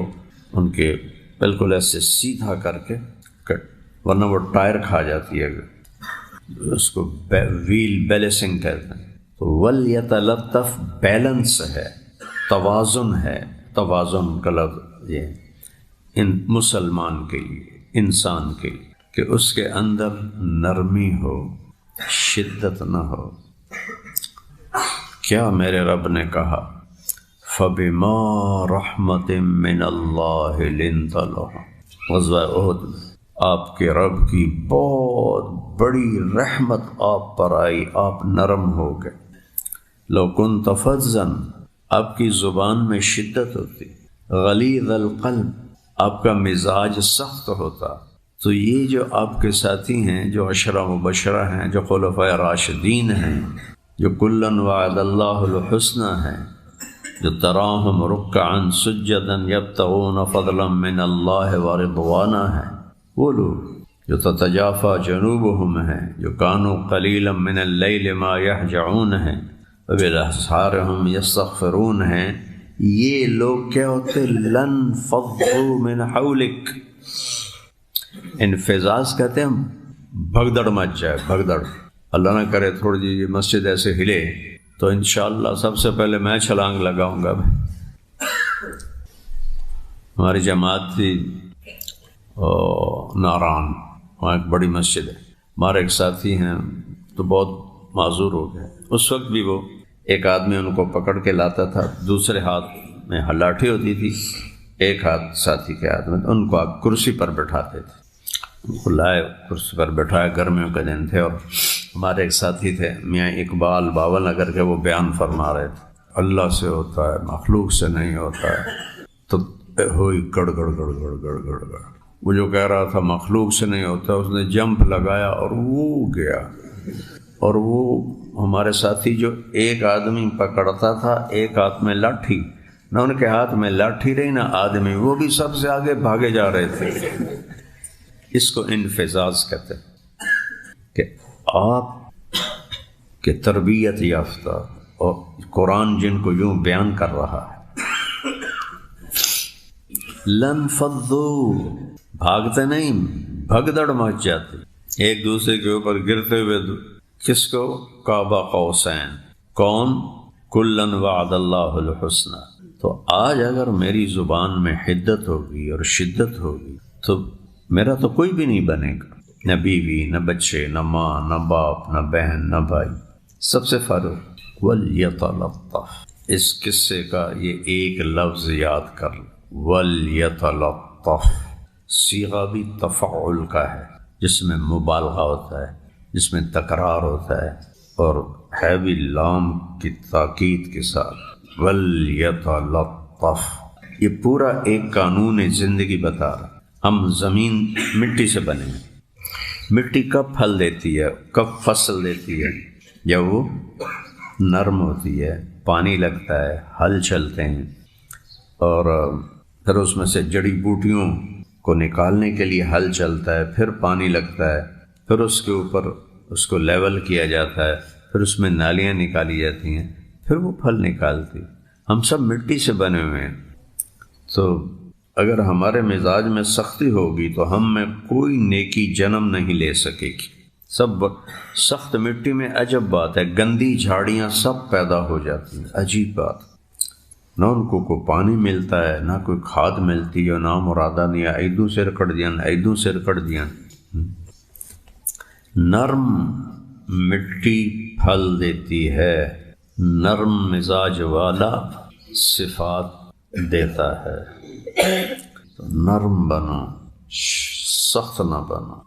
[SPEAKER 2] ان کے بالکل ایسے سیدھا کر کے، ورنہ وہ ٹائر کھا جاتی ہے، اس کو ویل بیلنسنگ کہتے ہیں۔ تو وَلْيَتَلَطَّفْ بیلنس ہے، توازن ہے، توازن کا لفظ یہ ان مسلمان کے لیے، انسان کے لیے، کہ اس کے اندر نرمی ہو، شدت نہ ہو۔ کیا میرے رب نے کہا، فَبِمَا رَحْمَةٍ مِّنَ اللَّهِ لِنْتَ لَهُمْ۔ غزوہ احد میں آپ کے رب کی بہت بڑی رحمت آپ پر آئی، آپ نرم ہو گئے۔ لَوْ كُنْتَ فَظًّا، آپ کی زبان میں شدت ہوتی، غلیظ القلب، آپ کا مزاج سخت ہوتا، تو یہ جو آپ کے ساتھی ہیں، جو عشرہ مبشرہ ہیں، جو خلفائے راشدین ہیں، جو کلاً وعد اللہ الحسنى ہیں، جو تراہم رکعا سجدا یبتغون فضلا من اللہ ورضوانا ہیں، وہ لوگ جو تتجافى جنوبهم ہیں، جو کانوا قلیلا من اللیل ما یہجعون ہیں، وبالاسحار هم یستغفرون ہیں، یہ لوگ کیا ہوتے؟ لن فضوا من حولک، انفزاز کہتے ہیں بھگدڑ مچ جائے، بھگدڑ، اللہ نہ کرے تھوڑی جی یہ مسجد ایسے ہلے تو انشاءاللہ سب سے پہلے میں چھلانگ لگاؤں گا۔ ہماری جماعت تھی ناران، وہاں ایک بڑی مسجد ہے. ہمارے ایک ساتھی ہیں تو بہت معذور ہو گئے. اس وقت بھی وہ ایک آدمی ان کو پکڑ کے لاتا تھا، دوسرے ہاتھ میں لاٹھی ہوتی تھی، ایک ہاتھ ساتھی کے ہاتھ میں. ان کو آپ کرسی پر بٹھاتے تھے. ان کو لائے کرسی پر بٹھایا، گرمیوں کے دن تھے، اور ہمارے ایک ساتھی تھے میاں اقبال باول نگر کے، وہ بیان فرما رہے تھے اللہ سے ہوتا ہے مخلوق سے نہیں ہوتا ہے. تو ہوئی گڑ گڑ گڑ گڑ گڑ گڑ گڑ. وہ جو کہہ رہا تھا مخلوق سے نہیں ہوتا، اس نے جمپ لگایا اور وہ گیا. اور وہ ہمارے ساتھی جو ایک آدمی پکڑتا تھا، ایک ہاتھ میں لاٹھی، نہ ان کے ہاتھ میں لاٹھی رہی نہ آدمی، وہ بھی سب سے آگے بھاگے جا رہے تھے. اس کو انفزاز کہتے ہیں کہ آپ کے تربیت یافتہ اور قرآن جن کو یوں بیان کر رہا ہے، لن فضو، بھاگتے نہیں، بھگدڑ مچ جاتے ایک دوسرے کے اوپر گرتے ہوئے. کس کو؟ کعبہ قوسین. کون؟ کلن وعد اللہ الحسنہ. تو آج اگر میری زبان میں حدت ہوگی اور شدت ہوگی تو میرا تو کوئی بھی نہیں بنے گا، نہ بیوی، نہ بچے، نہ ماں، نہ باپ، نہ بہن، نہ بھائی. سب سے فروغ وَلْيَتَلَطَّفْ. اس قصے کا یہ ایک لفظ یاد کر لو، وَلْيَتَلَطَّفْ. صیغہ بھی تفعل کا ہے، جس میں مبالغہ ہوتا ہے، جس میں تکرار ہوتا ہے، اور ہے بھی لام کی تاکید کے ساتھ. وَلْيَتَلَطَّفْ. یہ پورا ایک قانون زندگی بتا رہا. ہم زمین مٹی سے بنے ہیں. مٹی کب پھل دیتی ہے، کب فصل دیتی ہے؟ جب وہ نرم ہوتی ہے، پانی لگتا ہے، ہل چلتے ہیں، اور پھر اس میں سے جڑی بوٹیوں کو نکالنے کے لیے ہل چلتا ہے، پھر پانی لگتا ہے، پھر اس کے اوپر اس کو لیول کیا جاتا ہے، پھر اس میں نالیاں نکالی جاتی ہیں، پھر وہ پھل نکالتی. ہم سب مٹی سے بنے ہوئے ہیں. تو اگر ہمارے مزاج میں سختی ہوگی تو ہم میں کوئی نیکی جنم نہیں لے سکے گی. سب سخت مٹی میں عجب بات ہے، گندی جھاڑیاں سب پیدا ہو جاتی ہیں. عجیب بات، نہ ان کو پانی ملتا ہے، نہ کوئی کھاد ملتی ہے، نہ مرادہ نہیں ایدوں سے رکڑ دیا، ایدوں سے رکڑ دیا. نرم مٹی پھل دیتی ہے، نرم مزاج والا صفات دیتا ہے. تو نرم بنو، سخت نہ بنو.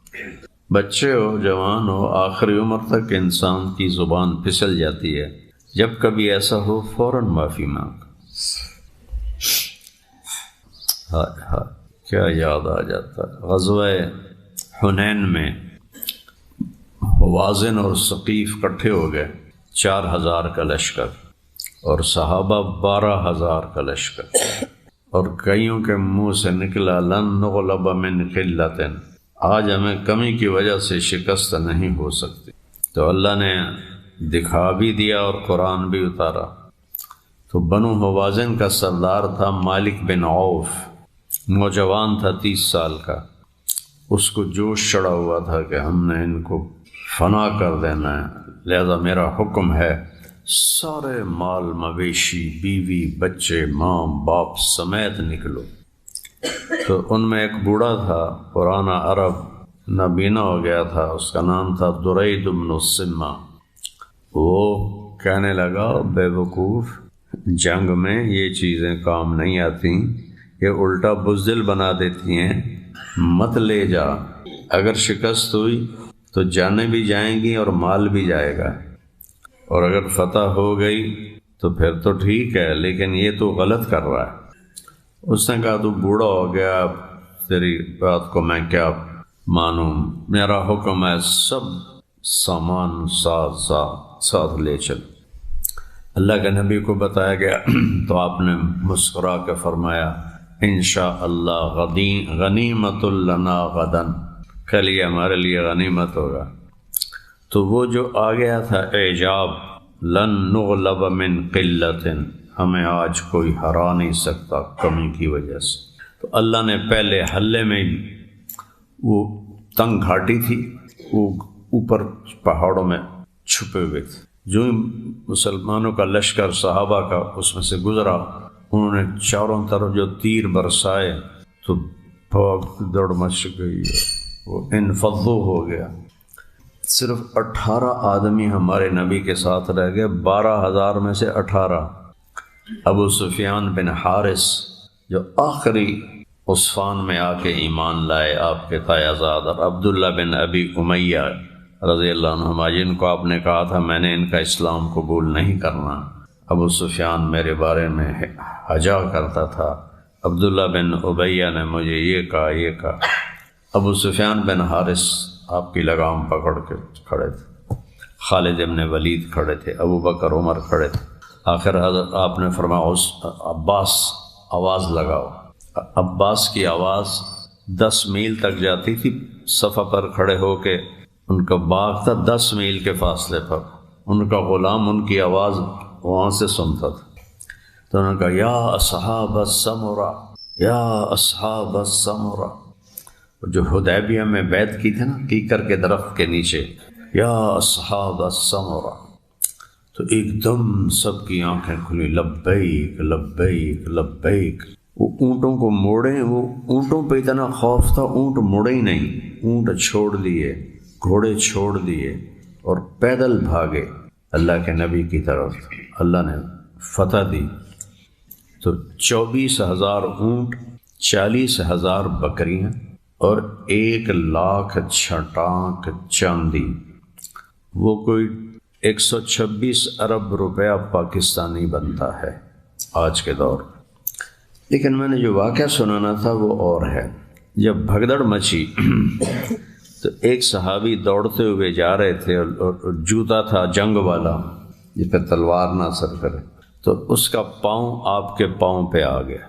[SPEAKER 2] بچے ہو، جوان ہو، آخری عمر تک انسان کی زبان پھسل جاتی ہے. جب کبھی ایسا ہو فوراً معافی مانگ. کیا یاد آ جاتا ہے غزوہ حنین میں حوازن اور ثقیف کٹھے ہو گئے، 4000 کا لشکر، اور صحابہ 12,000 کا لشکر. اور کئیوں کے منہ سے نکلا لن نغلب من قلۃ، آج ہمیں کمی کی وجہ سے شکست نہیں ہو سکتی. تو اللہ نے دکھا بھی دیا اور قرآن بھی اتارا. تو بنو حوازن کا سردار تھا مالک بن عوف، نوجوان تھا 30 سال کا. اس کو جوش چڑھا ہوا تھا کہ ہم نے ان کو فنا کر دینا ہے، لہذا میرا حکم ہے سارے مال مویشی، بیوی، بچے، ماں باپ سمیت نکلو. تو ان میں ایک بوڑھا تھا، پرانا عرب، نابینا ہو گیا تھا، اس کا نام تھا درید بن السمہ. وہ کہنے لگا بے وقوف، جنگ میں یہ چیزیں کام نہیں آتی، یہ الٹا بزدل بنا دیتی ہیں، مت لے جا. اگر شکست ہوئی تو جانیں بھی جائیں گی اور مال بھی جائے گا، اور اگر فتح ہو گئی تو پھر تو ٹھیک ہے، لیکن یہ تو غلط کر رہا ہے. اس نے کہا تو بوڑھا ہو گیا، تیری بات کو میں کیا مانوں، میرا حکم ہے سب سامان ساتھ لے چل. اللہ کے نبی کو بتایا گیا تو آپ نے مسکرا کے فرمایا انشاءاللہ غنیمت لنا غدن، کل یہ ہمارے لیے غنیمت ہوگا. تو وہ جو آ گیا تھا اعجاب، لن نغلب من قلت، ہمیں آج کوئی ہرا نہیں سکتا کمی کی وجہ سے. تو اللہ نے پہلے حلے میں وہ تنگ گھاٹی تھی، وہ اوپر پہاڑوں میں چھپے ہوئے تھے. جو ہی مسلمانوں کا لشکر صحابہ کا اس میں سے گزرا، انہوں نے چاروں طرف جو تیر برسائے تو دوڑ مچ گئی ہے، وہ انفضو ہو گیا۔ صرف 18 آدمی ہمارے نبی کے ساتھ رہ گئے، 12,000 میں سے 18۔ ابو سفیان بن حارث جو آخری عصفان میں آ کے ایمان لائے آپ کے تایازاد، اور عبداللہ بن ابی امیہ رضی اللہ عنہما جن کو آپ نے کہا تھا میں نے ان کا اسلام قبول نہیں کرنا، ابو سفیان میرے بارے میں ہجا کرتا تھا، عبداللہ بن امیہ نے مجھے یہ کہا۔ ابو سفیان بن حارث آپ کی لگام پکڑ کے کھڑے تھے، خالد بن ولید کھڑے تھے، ابو بکر عمر کھڑے تھے۔ آخر حضرت آپ نے فرمایا عباس آواز لگاؤ۔ عباس کی آواز 10 میل تک جاتی تھی، صفحہ پر کھڑے ہو کے ان کا باغ تھا 10 میل کے فاصلے پر، ان کا غلام ان کی آواز وہاں سے سنتا تھا۔ تو انہوں نے کہا یا اصحاب السمرہ، یا اصحاب السمرہ، جو حدیبیہ میں بیعت کی تھی نا کیکر کے درخت کے نیچے، یا اصحاب السمرہ، تو ایک دم سب کی آنکھیں کھلی، لبیک لبیک لبیک۔ وہ اونٹوں کو موڑے، وہ اونٹوں پہ اتنا خوف تھا، اونٹ مڑے ہی نہیں، اونٹ چھوڑ دیے، گھوڑے چھوڑ دیے اور پیدل بھاگے اللہ کے نبی کی طرف۔ اللہ نے فتح دی تو 24,000 اونٹ، 40,000 بکریاں اور 1,00,000 چھٹانک چاندی، وہ کوئی 126 ارب روپیہ پاکستانی بنتا ہے آج کے دور۔ لیکن میں نے جو واقعہ سنانا تھا وہ اور ہے۔ جب بھگدڑ مچی تو ایک صحابی دوڑتے ہوئے جا رہے تھے اور جوتا تھا جنگ والا جس پہ تلوار نہ اثر کرے، تو اس کا پاؤں آپ کے پاؤں پہ آ گیا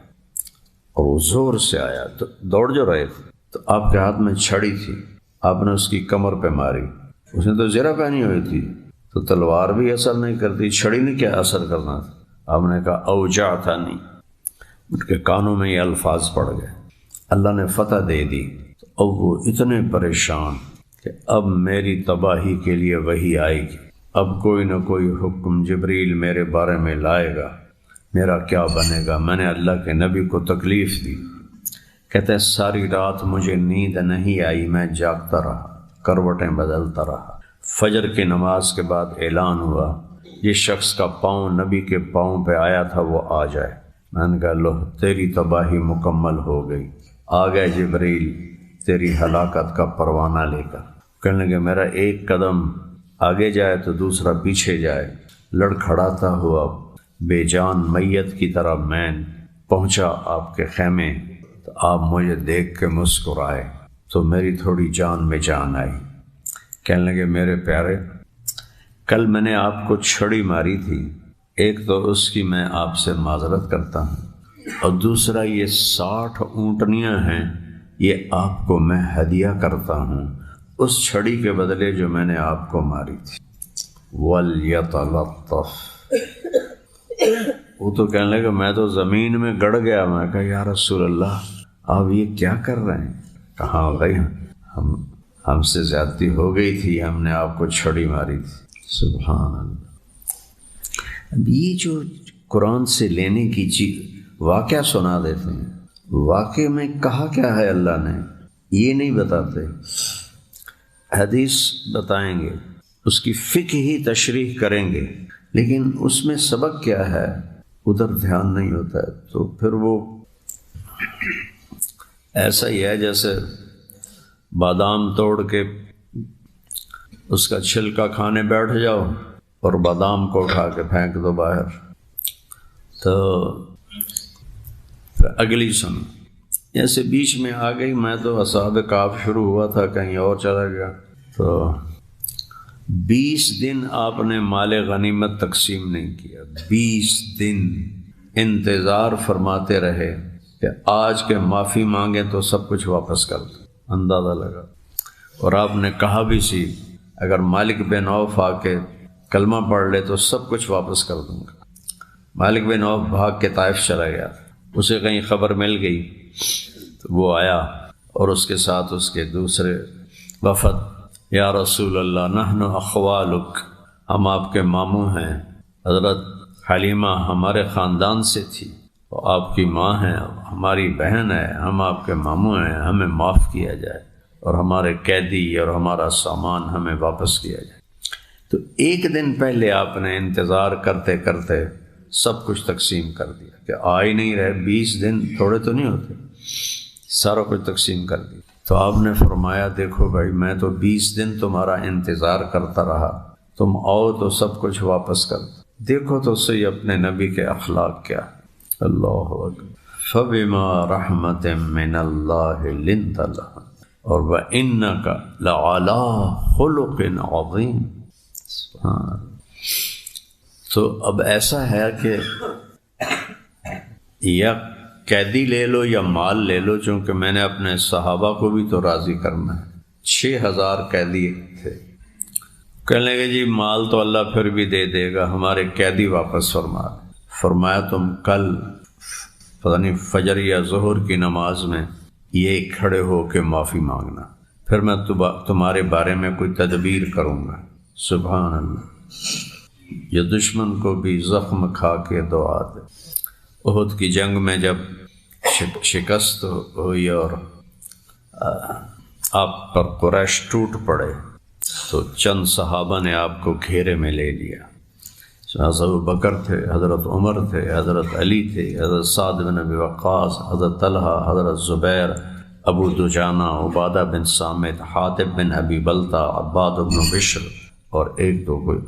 [SPEAKER 2] اور وہ زور سے آیا، تو دوڑ جو رہے تھے تو آپ کے ہاتھ میں چھڑی تھی، آپ نے اس کی کمر پہ ماری، اس نے تو زرہ پہنی ہوئی تھی تو تلوار بھی اثر نہیں کرتی، چھڑی نے کیا اثر کرنا تھا۔ آپ نے کہا اوجعتنی، ان کے کانوں میں یہ الفاظ پڑ گئے۔ اللہ نے فتح دے دی، اب وہ اتنے پریشان کہ اب میری تباہی کے لیے وحی آئے گی، اب کوئی نہ کوئی حکم جبریل میرے بارے میں لائے گا، میرا کیا بنے گا۔ میں نے اللہ کے نبی کو تکلیف دی، کہتے ہیں ساری رات مجھے نیند نہیں آئی، میں جاگتا رہا، کروٹیں بدلتا رہا۔ فجر کی نماز کے بعد اعلان ہوا جس شخص کا پاؤں نبی کے پاؤں پہ آیا تھا وہ آ جائے۔ میں نے کہا لو تیری تباہی مکمل ہو گئی، آ گئے جبریل تیری ہلاکت کا پروانہ لے کر۔ کہنے لگے میرا ایک قدم آگے جائے تو دوسرا پیچھے جائے، لڑکھڑاتا ہوا بے جان میت کی طرح میں پہنچا آپ کے خیمے، تو آپ مجھے دیکھ کے مسکرائے تو میری تھوڑی جان میں جان آئی۔ کہنے لگے میرے پیارے، کل میں نے آپ کو چھڑی ماری تھی، ایک تو اس کی میں آپ سے معذرت کرتا ہوں، اور دوسرا یہ 60 اونٹنیاں ہیں، یہ آپ کو میں ہدیہ کرتا ہوں اس چھڑی کے بدلے جو میں نے آپ کو ماری تھی۔ وَلْيَتَلَطَّفْ، وہ تو کہنے لگا میں تو زمین میں گڑ گیا۔ میں کہا یا رسول اللہ آپ یہ کیا کر رہے ہیں؟ کہاں ہو گئی، ہم سے زیادتی ہو گئی تھی، ہم نے آپ کو چھڑی ماری تھی۔ سبحان اللہ۔ اب یہ جو قرآن سے لینے کی چیز واقعہ سنا دیتے ہیں، واقعے میں کہا کیا ہے اللہ نے یہ نہیں بتاتے، حدیث بتائیں گے، اس کی فقہ ہی تشریح کریں گے، لیکن اس میں سبق کیا ہے ادھر دھیان نہیں ہوتا ہے۔ تو پھر وہ ایسا ہی ہے جیسے بادام توڑ کے اس کا چھلکا کھانے بیٹھ جاؤ اور بادام کو اٹھا کے پھینک دو باہر، تو پھر اگلی سنو۔ ایسے بیچ میں آ گئی، میں تو اصحاب کہف شروع ہوا تھا کہیں اور چلا گیا، تو 20 دن آپ نے مال غنیمت تقسیم نہیں کیا، 20 دن انتظار فرماتے رہے کہ آج کے معافی مانگیں تو سب کچھ واپس کر دیں۔ اندازہ لگا، اور آپ نے کہا بھی سی اگر مالک بن عوف آ کے کلمہ پڑھ لے تو سب کچھ واپس کر دوں گا۔ مالک بن عوف بھاگ کے طائف چلا گیا، اسے کہیں خبر مل گئی تو وہ آیا اور اس کے ساتھ اس کے دوسرے وفد، یا رسول اللہ نحن اخوالک، ہم آپ کے ماموں ہیں، حضرت حلیمہ ہمارے خاندان سے تھی، تو آپ کی ماں ہے، ہماری بہن ہے، ہم آپ کے ماموں ہیں، ہمیں معاف کیا جائے اور ہمارے قیدی اور ہمارا سامان ہمیں واپس کیا جائے۔ تو ایک دن پہلے آپ نے انتظار کرتے کرتے سب کچھ تقسیم کر دیا کہ آ ہی نہیں رہے، 20 دن تھوڑے تو نہیں ہوتے، سارا کچھ تقسیم کر دیا۔ تو آپ نے فرمایا دیکھو بھائی، میں تو 20 دن تمہارا انتظار کرتا رہا، تم آؤ تو سب کچھ واپس کر دو۔ دیکھو تو صحیح اپنے نبی کے اخلاق کیا، اللہ اکبر، فَبِمَا رَحْمَةٍ مِّنَ اللَّهِ لِنْتَ لَهُمْ اور وَإِنَّكَ لَعَلَىٰ خُلُقٍ عَظِيمٍ۔ سبحان۔ تو اب ایسا ہے کہ یا قیدی لے لو یا مال لے لو، چونکہ میں نے اپنے صحابہ کو بھی تو راضی کرنا ہے۔ 6000 قیدی تھے، کہنے لگے جی مال تو اللہ پھر بھی دے دے گا، ہمارے قیدی واپس فرما۔ فرمایا تم کل پتہ نہیں فجر یا ظہر کی نماز میں یہ کھڑے ہو کے معافی مانگنا، پھر میں تمہارے بارے میں کوئی تدبیر کروں گا۔ سبحان اللہ، یہ دشمن کو بھی زخم کھا کے دعا دے۔ احد کی جنگ میں جب شکست ہوئی اور آپ پر قریش ٹوٹ پڑے تو چند صحابہ نے آپ کو گھیرے میں لے لیا۔ حضرت ابو بکر تھے، حضرت عمر تھے، حضرت علی تھے، حضرت سعد بن ابی وقاص، حضرت طلحہ، حضرت زبیر، ابو دجانہ، عبادہ بن صامت، حاطب بن ابی بلتہ، عباد بن بشر اور ایک دو کوئی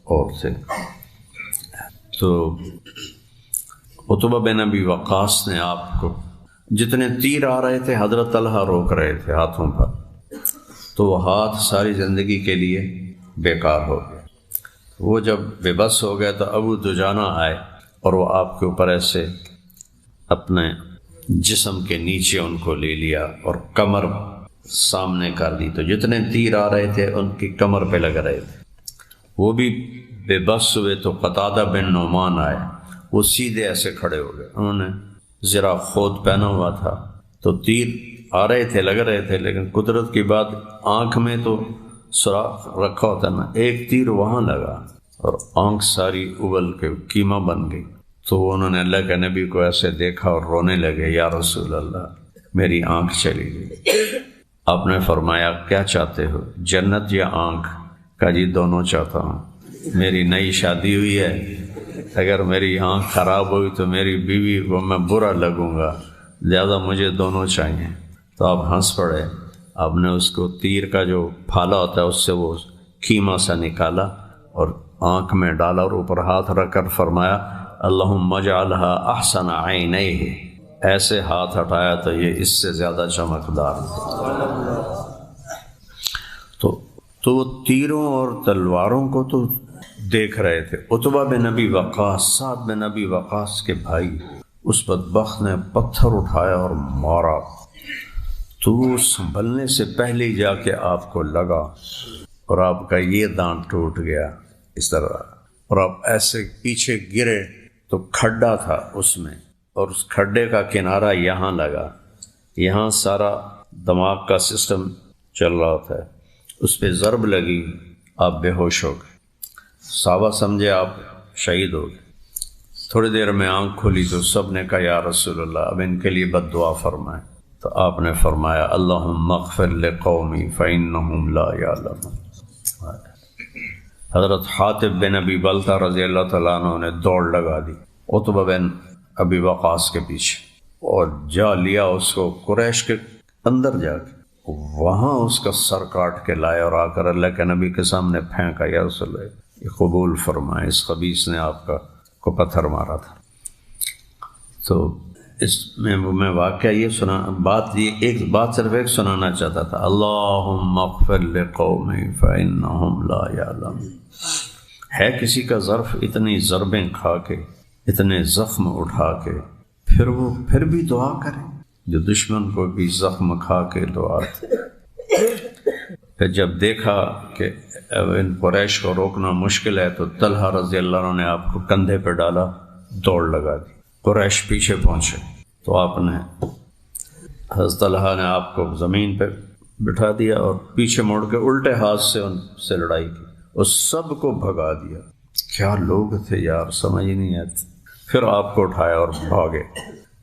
[SPEAKER 2] اور تھے۔ تو عتبہ بن ابی وقاص نے آپ کو، جتنے تیر آ رہے تھے حضرت طلحہ روک رہے تھے ہاتھوں پر، تو وہ ہاتھ ساری زندگی کے لیے بیکار ہو گئے۔ وہ جب بے بس ہو گئے تو ابو دجانہ آئے اور وہ آپ کے اوپر ایسے اپنے جسم کے نیچے ان کو لے لیا اور کمر سامنے کر دی، تو جتنے تیر آ رہے تھے ان کی کمر پہ لگ رہے تھے۔ وہ بھی بے بس ہوئے تو قتادہ بن نعمان آئے، وہ سیدھے ایسے کھڑے ہو گئے، انہوں نے زرا خود پہنا ہوا تھا تو تیر آ رہے تھے، لگ رہے تھے، لیکن قدرت کی بات، آنکھ میں تو سوراخ رکھا ہوتا نا، ایک تیر وہاں لگا اور آنکھ ساری ابل کے قیمہ بن گئی۔ تو انہوں نے اللہ کے نبی کو ایسے دیکھا اور رونے لگے، یا رسول اللہ میری آنکھ چلی گئی۔ آپ نے فرمایا کیا چاہتے ہو، جنت یا آنکھ؟ کہا جی دونوں چاہتا ہوں، میری نئی شادی ہوئی ہے، اگر میری آنکھ خراب ہوئی تو میری بیوی کو میں برا لگوں گا، زیادہ مجھے دونوں چاہیے۔ تو آپ ہنس پڑے، آپ نے اس کو تیر کا جو پھالا ہوتا ہے اس سے وہ کیما سا نکالا اور آنکھ میں ڈالا اور اوپر ہاتھ رکھ کر فرمایا اللہم اجعلھا احسن عینیہ، ایسے ہاتھ ہٹایا تو یہ اس سے زیادہ چمکدار تو وہ تیروں اور تلواروں کو تو دیکھ رہے تھے۔ عتبہ بن ابی وقاص، سعد بن ابی وقاص کے بھائی، اس بدبخت نے پتھر اٹھایا اور مارا تو سنبھلنے سے پہلے ہی جا کے آپ کو لگا اور آپ کا یہ دانت ٹوٹ گیا اس طرح، اور آپ ایسے پیچھے گرے تو کھڈا تھا اس میں، اور اس کھڈے کا کنارہ یہاں لگا، یہاں سارا دماغ کا سسٹم چل رہا ہوتا ہے، اس پہ ضرب لگی، آپ بے ہوش ہو گئے۔ صحابہ سمجھے آپ شہید ہو گئے۔ تھوڑی دیر میں آنکھ کھولی تو سب نے کہا یا رسول اللہ اب ان کے لیے بد دعا فرمائیں۔ تو آپ نے فرمایا اللہم اغفر لقومی فإنہم لا یعلمون۔ حضرت حاطب بن ابی بلتہ رضی اللہ تعالیٰ عنہ نے دوڑ لگا دی عتبہ بن ابی وقاص کے پیچھے اور جا لیا اس کو قریش کے اندر، جا کے وہاں اس کا سر کاٹ کے لائے اور آ کر اللہ کے نبی کے سامنے پھینکا، یا رسول اللہ یہ قبول فرمائے، اس خبیث نے آپ کو پتھر مارا تھا۔ تو اس میں واقعہ یہ سنا، بات یہ ایک بات صرف ایک سنانا چاہتا تھا، اللہم اغفر لقومی فإنہم لا یعلمون۔ ہے کسی کا ظرف اتنی ضربیں کھا کے، اتنے زخم اٹھا کے، پھر وہ پھر بھی دعا کرے، جو دشمن کو بھی زخم کھا کے دعا کی۔ پھر جب دیکھا کہ ان قریش کو روکنا مشکل ہے تو طلحہ رضی اللہ عنہ نے آپ کو کندھے پہ ڈالا، دوڑ لگا دی، قریش پیچھے پہنچے تو آپ نے حضرت طلحہ نے آپ کو زمین پہ بٹھا دیا اور پیچھے مڑ کے الٹے ہاتھ سے ان سے لڑائی کی اور سب کو بھگا دیا۔ کیا لوگ تھے یار، سمجھ ہی نہیں آتی۔ پھر آپ کو اٹھایا اور بھاگے۔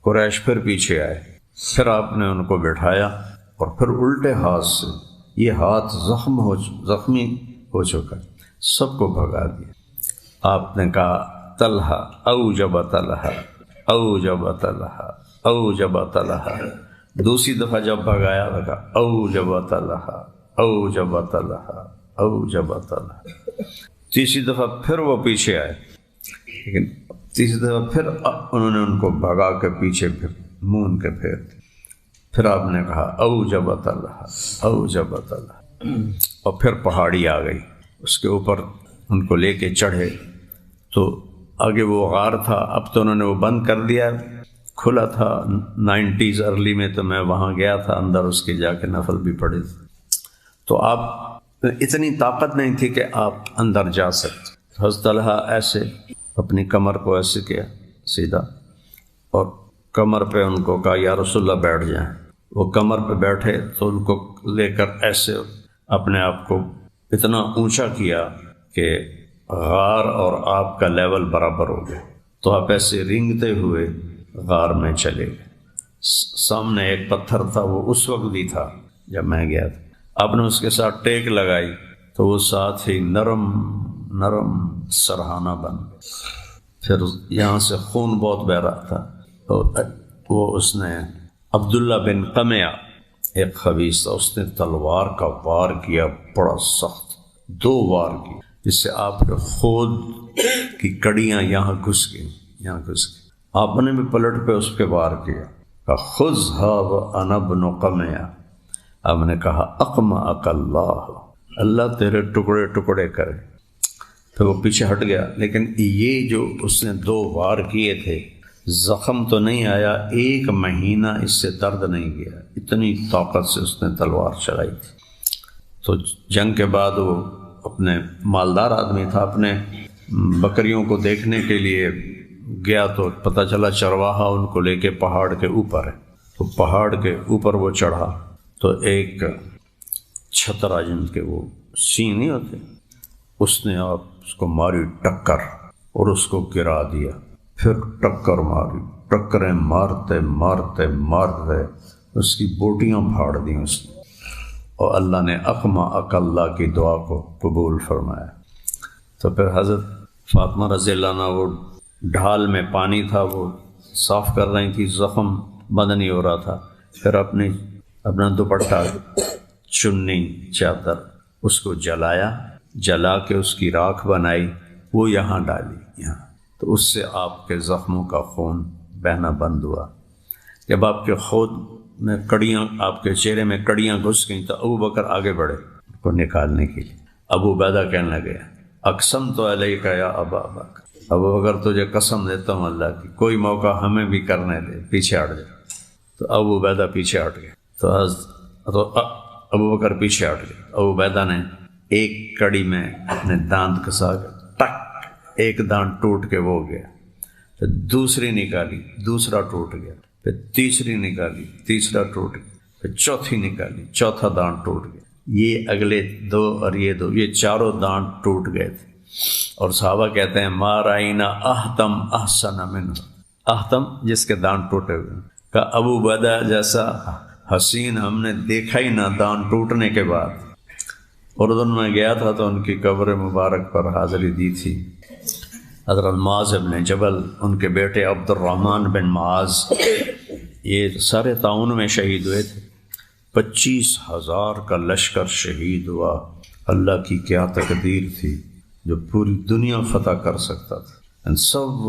[SPEAKER 2] قریش پھر پیچھے آئے، پھر آپ نے ان کو بٹھایا اور پھر الٹے ہاتھ سے، یہ ہاتھ زخمی ہو چکا، سب کو بھگا دیا۔ آپ نے کہا طلحہ اوجب طلحہ اوجب طلحہ اوجب طلحہ۔ دوسری دفعہ جب بھگایا لگا اوجب طلحہ اوجب طلحہ اوجب طلحہ۔ تیسری دفعہ پھر وہ پیچھے آئے، لیکن تیسری دفعہ پھر انہوں نے ان کو بھگا کے پیچھے پھر منہ کے پھیر دی۔ پھر آپ نے کہا اوجب طلحہ اوجب طلحہ، اور پھر پہاڑی آ گئی، اس کے اوپر ان کو لے کے چڑھے۔ تو آگے وہ غار تھا، اب تو انہوں نے وہ بند کر دیا، کھلا تھا 90s ارلی میں، تو میں وہاں گیا تھا اندر، اس کے جا کے نفل بھی پڑھے تھے۔ تو آپ اتنی طاقت نہیں تھی کہ آپ اندر جا سکتے۔ حضرت طلحہ ایسے اپنی کمر کو ایسے کیا سیدھا، اور کمر پہ ان کو کہا یا رسول اللہ بیٹھ جائیں۔ وہ کمر پہ بیٹھے تو ان کو لے کر ایسے اپنے آپ کو اتنا اونچا کیا کہ غار اور آپ کا لیول برابر ہو گیا۔ تو آپ ایسے رینگتے ہوئے غار میں چلے گئے۔ سامنے ایک پتھر تھا، وہ اس وقت بھی تھا جب میں گیا تھا۔ آپ نے اس کے ساتھ ٹیک لگائی تو وہ ساتھ ہی نرم نرم سرہانہ بن گیا۔ پھر یہاں سے خون بہت بہ رہا تھا، تو وہ اس نے عبداللہ بن قمیہ ایک خبیث تھا، اس نے تلوار کا وار کیا، بڑا سخت، 2 وار کی، جس سے آپ کے خود کی کڑیاں یہاں گھس گئی، یہاں گھس گئی۔ آپ نے بھی پلٹ پہ اس پہ وار کیا، کہا خذھا وانا ابن قمیہ۔ آپ نے کہا اقمعک اللہ، اللہ تیرے ٹکڑے ٹکڑے کرے۔ پھر وہ پیچھے ہٹ گیا، لیکن یہ جو اس نے 2 وار کیے تھے، زخم تو نہیں آیا، 1 مہینہ اس سے درد نہیں گیا، اتنی طاقت سے اس نے تلوار چلائی تھی۔ تو جنگ کے بعد وہ اپنے مالدار آدمی تھا، اپنے بکریوں کو دیکھنے کے لیے گیا تو پتہ چلا چرواہا ان کو لے کے پہاڑ کے اوپر ہے۔ تو پہاڑ کے اوپر وہ چڑھا تو ایک چھترا، جن کے وہ سینگ نہیں ہوتے، اس نے آپ اس کو ماری ٹکر اور اس کو گرا دیا۔ پھر ٹکر ماری، ٹکریں مارتے مارتے مارتے اس کی بوٹیاں پھاڑ دیں اس نے، اور اللہ نے اقمعک اللہ کی دعا کو قبول فرمایا۔ تو پھر حضرت فاطمہ رضی اللہ عنہ وہ ڈھال میں پانی تھا، وہ صاف کر رہی تھی، زخم بند نہیں ہو رہا تھا۔ پھر اپنا دوپٹہ، چنی، چادر، اس کو جلایا، جلا کے اس کی راکھ بنائی، وہ یہاں ڈالی یہاں، تو اس سے آپ کے زخموں کا خون بہنا بند ہوا۔ جب آپ کے خود میں کڑیاں، آپ کے چہرے میں کڑیاں گھس گئیں تو ابو بکر آگے بڑھے ان کو نکالنے کے لیے۔ ابو عبیدہ کہنے لگے اقسمت علیک یا ابا بکر، ابو بکر تجھے قسم دیتا ہوں اللہ کی، کوئی موقع ہمیں بھی کرنے دے، پیچھے ہٹ جائے۔ تو ابو عبیدہ پیچھے ہٹ گئے، تو ابو بکر پیچھے ہٹ گئے۔ ابو عبیدہ نے ایک کڑی میں اپنے دانت کسا کے ٹک، ایک دانت ٹوٹ کے وہ گیا، پھر دوسری نکالی، دوسرا ٹوٹ گیا، پھر تیسری نکالی، تیسرا ٹوٹ گیا، پھر چوتھی نکالی، چوتھا دانت ٹوٹ گیا۔ یہ اگلے 2 اور یہ 2، یہ چاروں دانت ٹوٹ گئے تھے۔ اور صحابہ کہتے ہیں ما رأینا احتم احسن منہ، احتم جس کے دانت ٹوٹے ہوئے، کہ ابو عبیدہ جیسا حسین ہم نے دیکھا ہی نہ دانت ٹوٹنے کے بعد۔ اردن میں گیا تھا تو ان کی قبر مبارک پر حاضری دی تھی۔ حضرت معاذ بن جبل، ان کے بیٹے عبد الرحمن بن معاذ، یہ سارے طاعون میں شہید ہوئے تھے۔ 25,000 کا لشکر شہید ہوا۔ اللہ کی کیا تقدیر تھی جو پوری دنیا فتح کر سکتا تھا۔ ان سب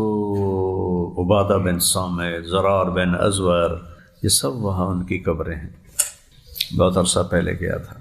[SPEAKER 2] عبادہ بن صامت، زرار بن ازور، یہ سب وہاں ان کی قبریں ہیں۔ بہت عرصہ پہلے گیا تھا۔